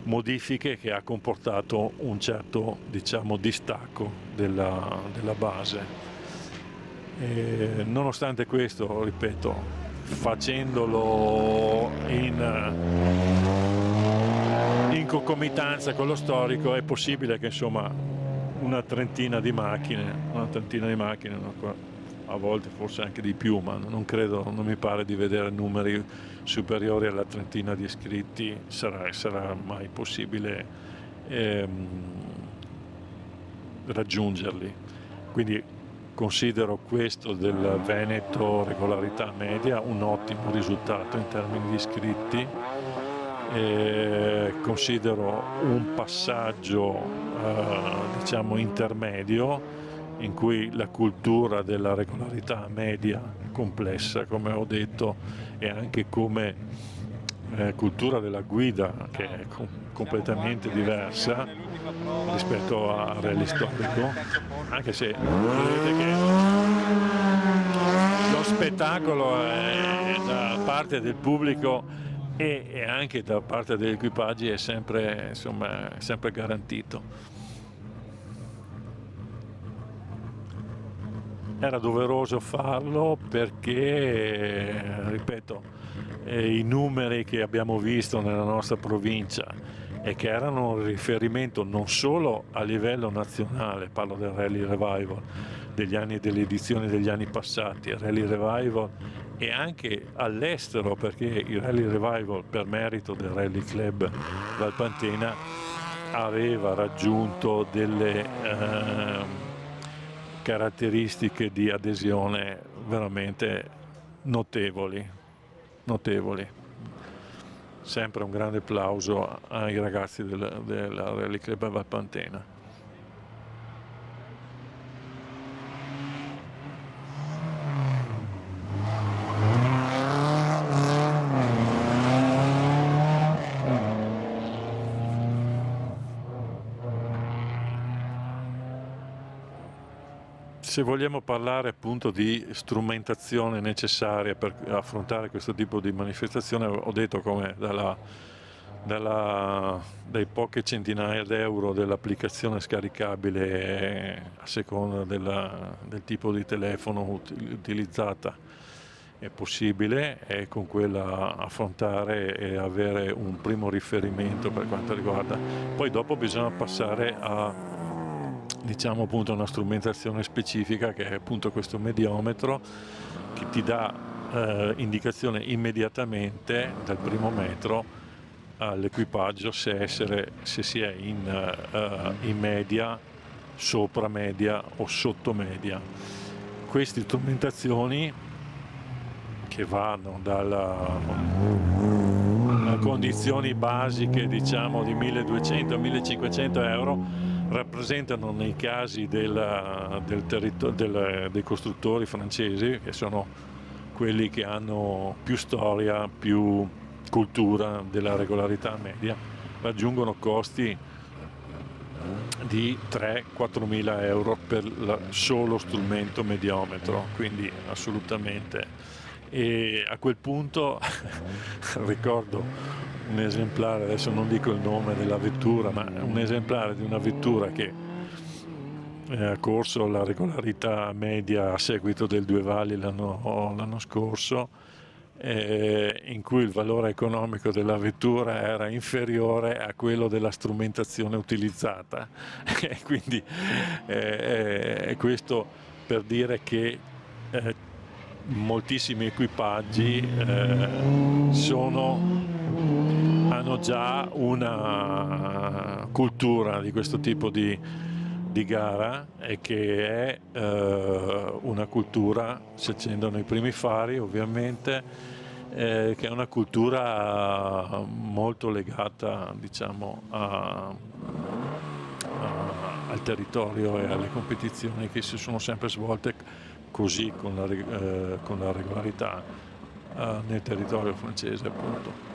modifiche, che ha comportato un certo, diciamo, distacco della base. Nonostante questo, ripeto, facendolo in concomitanza con lo storico, è possibile che insomma una trentina di macchine, a volte forse anche di più, ma non mi pare di vedere numeri superiori alla trentina di iscritti, sarà mai possibile raggiungerli. Quindi considero questo del Veneto regolarità media un ottimo risultato in termini di iscritti, considero un passaggio diciamo intermedio, in cui la cultura della regolarità media complessa, come ho detto, e anche come cultura della guida, che è completamente diversa rispetto al rally storico, anche se vedete che lo spettacolo da parte del pubblico e anche da parte degli equipaggi è sempre, insomma, sempre garantito. Era doveroso farlo perché, ripeto, i numeri che abbiamo visto nella nostra provincia e che erano un riferimento non solo a livello nazionale, parlo del Rally Revival delle edizioni degli anni passati, il Rally Revival, e anche all'estero, perché il Rally Revival, per merito del Rally Club Valpantena, aveva raggiunto caratteristiche di adesione veramente notevoli. Sempre un grande applauso ai ragazzi del Rally Club Valpantena. Se vogliamo parlare appunto di strumentazione necessaria per affrontare questo tipo di manifestazione, ho detto come dai poche centinaia d'euro dell'applicazione scaricabile a seconda del tipo di telefono utilizzata è possibile, e con quella affrontare e avere un primo riferimento per quanto riguarda. Poi dopo bisogna passare a, diciamo, appunto una strumentazione specifica, che è appunto questo mediometro, che ti dà indicazione immediatamente dal primo metro all'equipaggio se si è in media, sopra media o sotto media. Queste strumentazioni, che vanno da condizioni basiche, diciamo, di 1200 a 1500 euro, rappresentano, nei casi dei costruttori francesi, che sono quelli che hanno più storia, più cultura della regolarità media, raggiungono costi di 3-4 mila euro per solo strumento mediometro, quindi assolutamente. E a quel punto ricordo un esemplare, adesso non dico il nome della vettura, ma un esemplare di una vettura che ha corso la regolarità media a seguito del Due Valli l'anno scorso, in cui il valore economico della vettura era inferiore a quello della strumentazione utilizzata. Quindi questo per dire che moltissimi equipaggi hanno già una cultura di questo tipo di gara, e che è una cultura, si accendono i primi fari ovviamente, che è una cultura molto legata, diciamo, al territorio e alle competizioni che si sono sempre svolte così, con la regolarità nel territorio francese, appunto.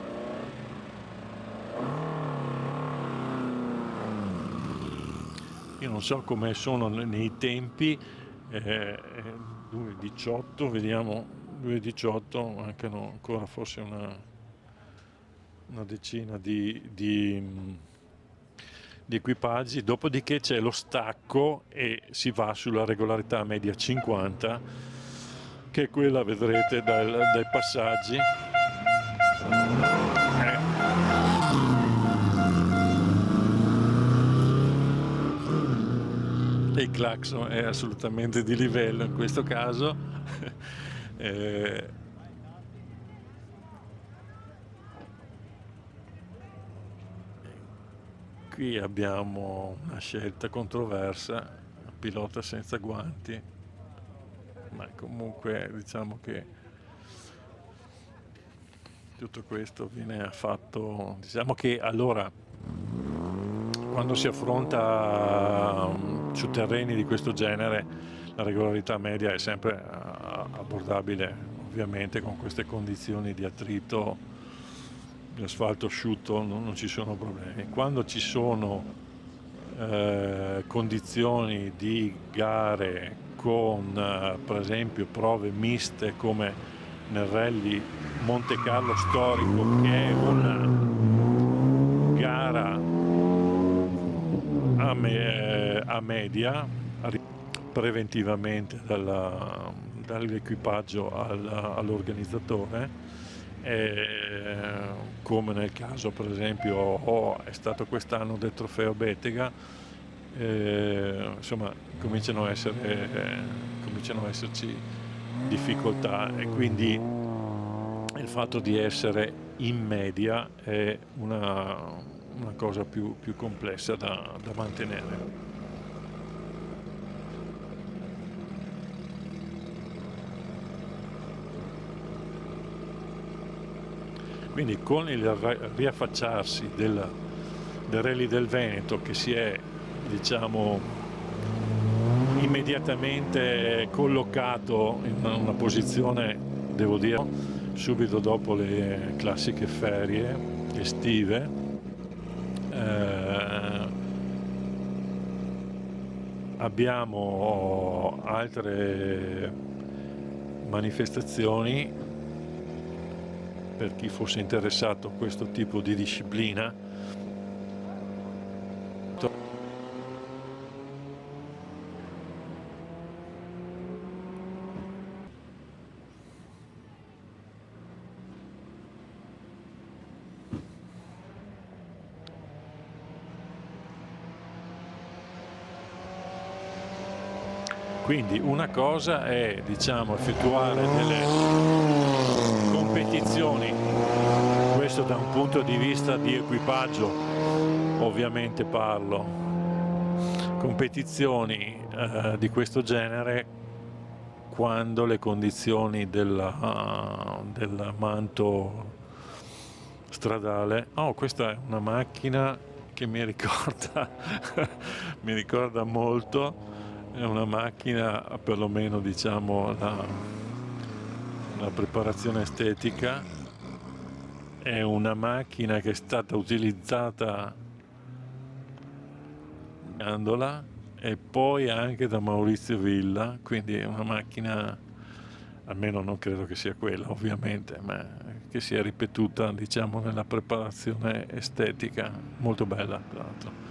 Io non so come sono nei tempi, 2.18, vediamo, 2.18, mancano ancora forse una decina di equipaggi, dopodiché c'è lo stacco e si va sulla regolarità media 50, che è quella, vedrete dai passaggi. E il clacson è assolutamente di livello in questo caso. Qui abbiamo una scelta controversa, pilota senza guanti, ma comunque diciamo che tutto questo viene fatto, diciamo che allora quando si affronta su terreni di questo genere la regolarità media è sempre abbordabile, ovviamente con queste condizioni di attrito, di asfalto asciutto, non ci sono problemi. Quando ci sono condizioni di gare con per esempio prove miste, come nel rally Monte Carlo storico, che è una gara a media, preventivamente dall'equipaggio all'organizzatore, come nel caso per esempio è stato quest'anno del trofeo Bettega, insomma cominciano a esserci difficoltà, e quindi il fatto di essere in media è una cosa più complessa da mantenere. Quindi con il riaffacciarsi del Rally del Veneto, che si è, diciamo, immediatamente collocato in una posizione, devo dire, subito dopo le classiche ferie estive, abbiamo altre manifestazioni per chi fosse interessato a questo tipo di disciplina. Quindi una cosa è, diciamo, effettuare delle competizioni, questo da un punto di vista di equipaggio, ovviamente parlo, competizioni di questo genere quando le condizioni del manto stradale. Oh, questa è una macchina che mi ricorda mi ricorda molto. È una macchina, perlomeno diciamo la preparazione estetica, è una macchina che è stata utilizzata e poi anche da Maurizio Villa, quindi è una macchina, almeno non credo che sia quella ovviamente, ma che sia ripetuta, diciamo, nella preparazione estetica, molto bella tra l'altro.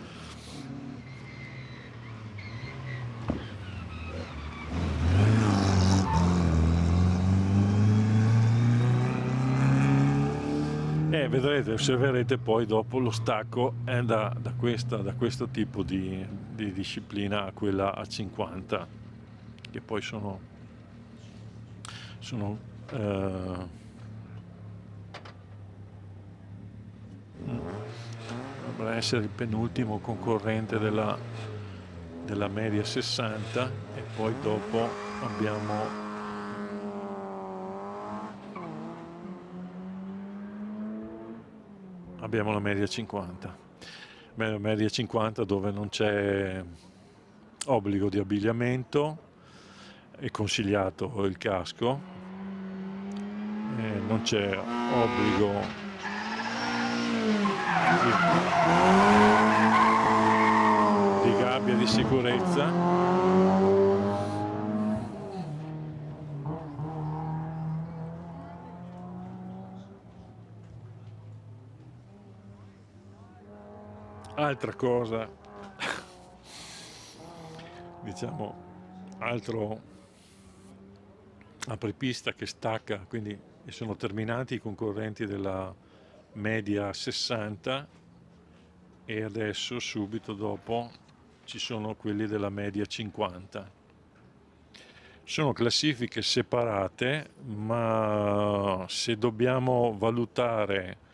E vedrete, osserverete poi dopo lo stacco è da questo tipo di disciplina a quella a 50, che poi sono dovrebbe essere il penultimo concorrente della media 60, e poi dopo abbiamo la media 50. Media 50 dove non c'è obbligo di abbigliamento, è consigliato il casco, non c'è obbligo di gabbia di sicurezza. Altra cosa, diciamo, altro apripista che stacca, quindi sono terminati i concorrenti della media 60 e adesso subito dopo ci sono quelli della media 50. Sono classifiche separate, ma se dobbiamo valutare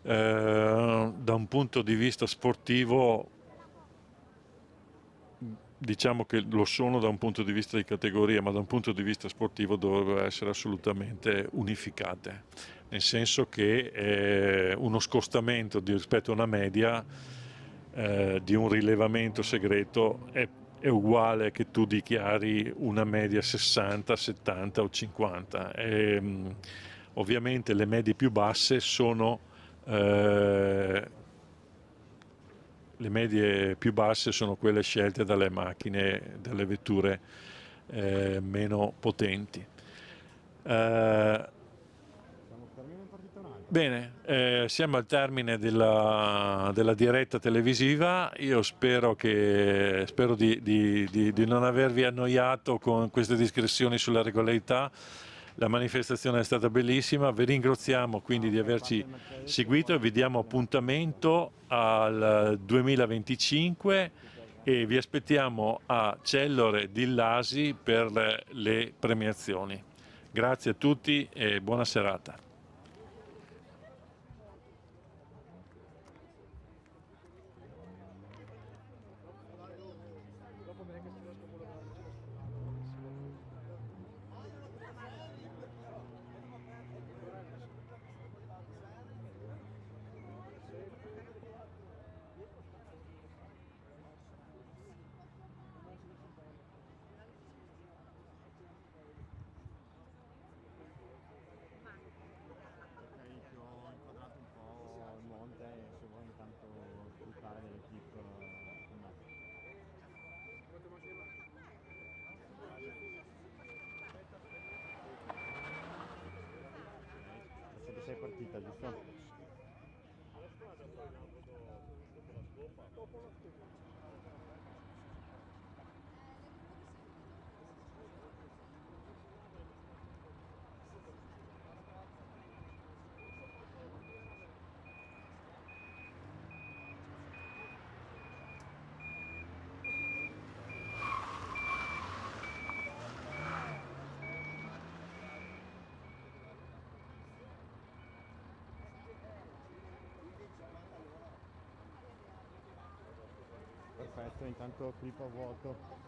da un punto di vista sportivo, diciamo che lo sono da un punto di vista di categoria, ma da un punto di vista sportivo dovrebbero essere assolutamente unificate, nel senso che uno scostamento rispetto a una media di un rilevamento segreto è uguale che tu dichiari una media 60, 70 o 50. Ovviamente le medie più basse sono le medie più basse sono quelle scelte dalle macchine, dalle vetture meno potenti. Bene, siamo al termine della diretta televisiva. Io spero di non avervi annoiato con queste descrizioni sulla regolarità. La manifestazione è stata bellissima, vi ringraziamo quindi di averci seguito e vi diamo appuntamento al 2025 e vi aspettiamo a Cellore di Lasi per le premiazioni. Grazie a tutti e buona serata. posto. Perfetto, intanto clip a vuoto.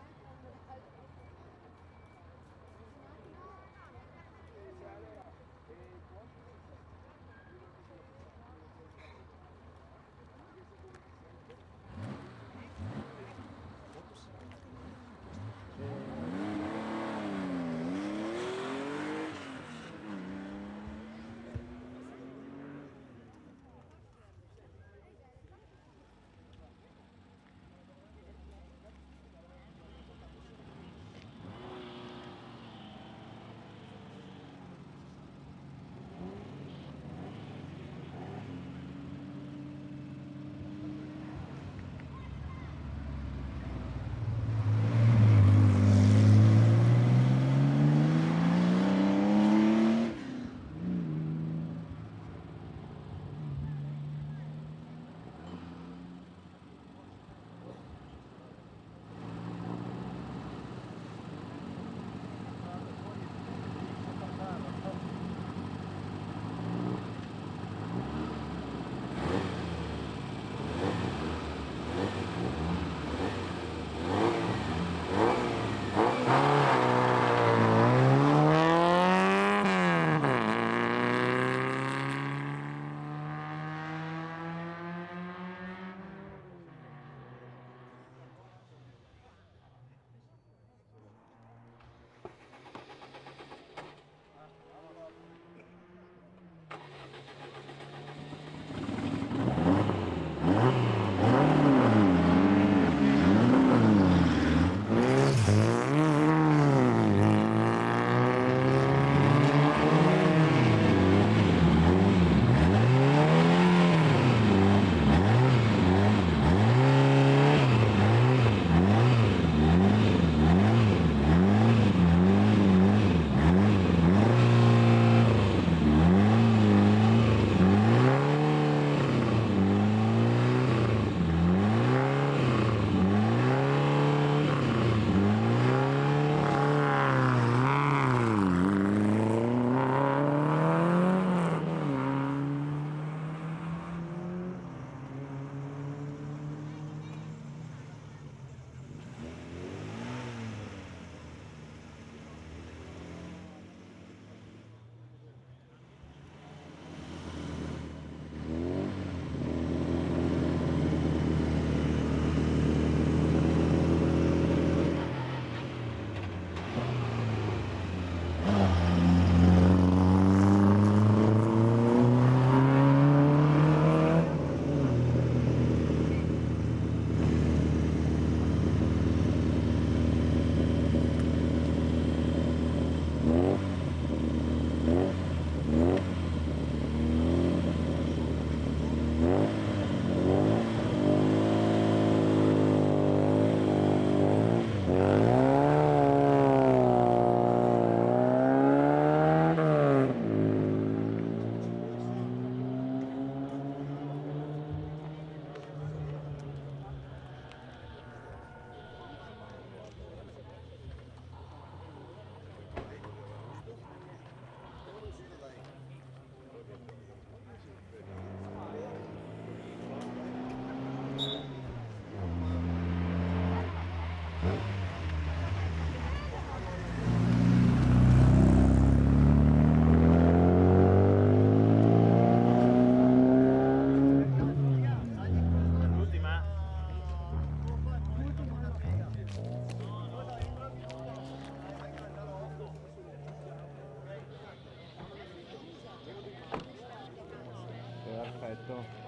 Perfetto.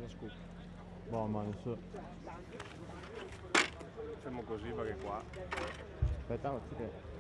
la scoop. Boh, ma adesso... Fermo così perché qua. Aspetta, non si che...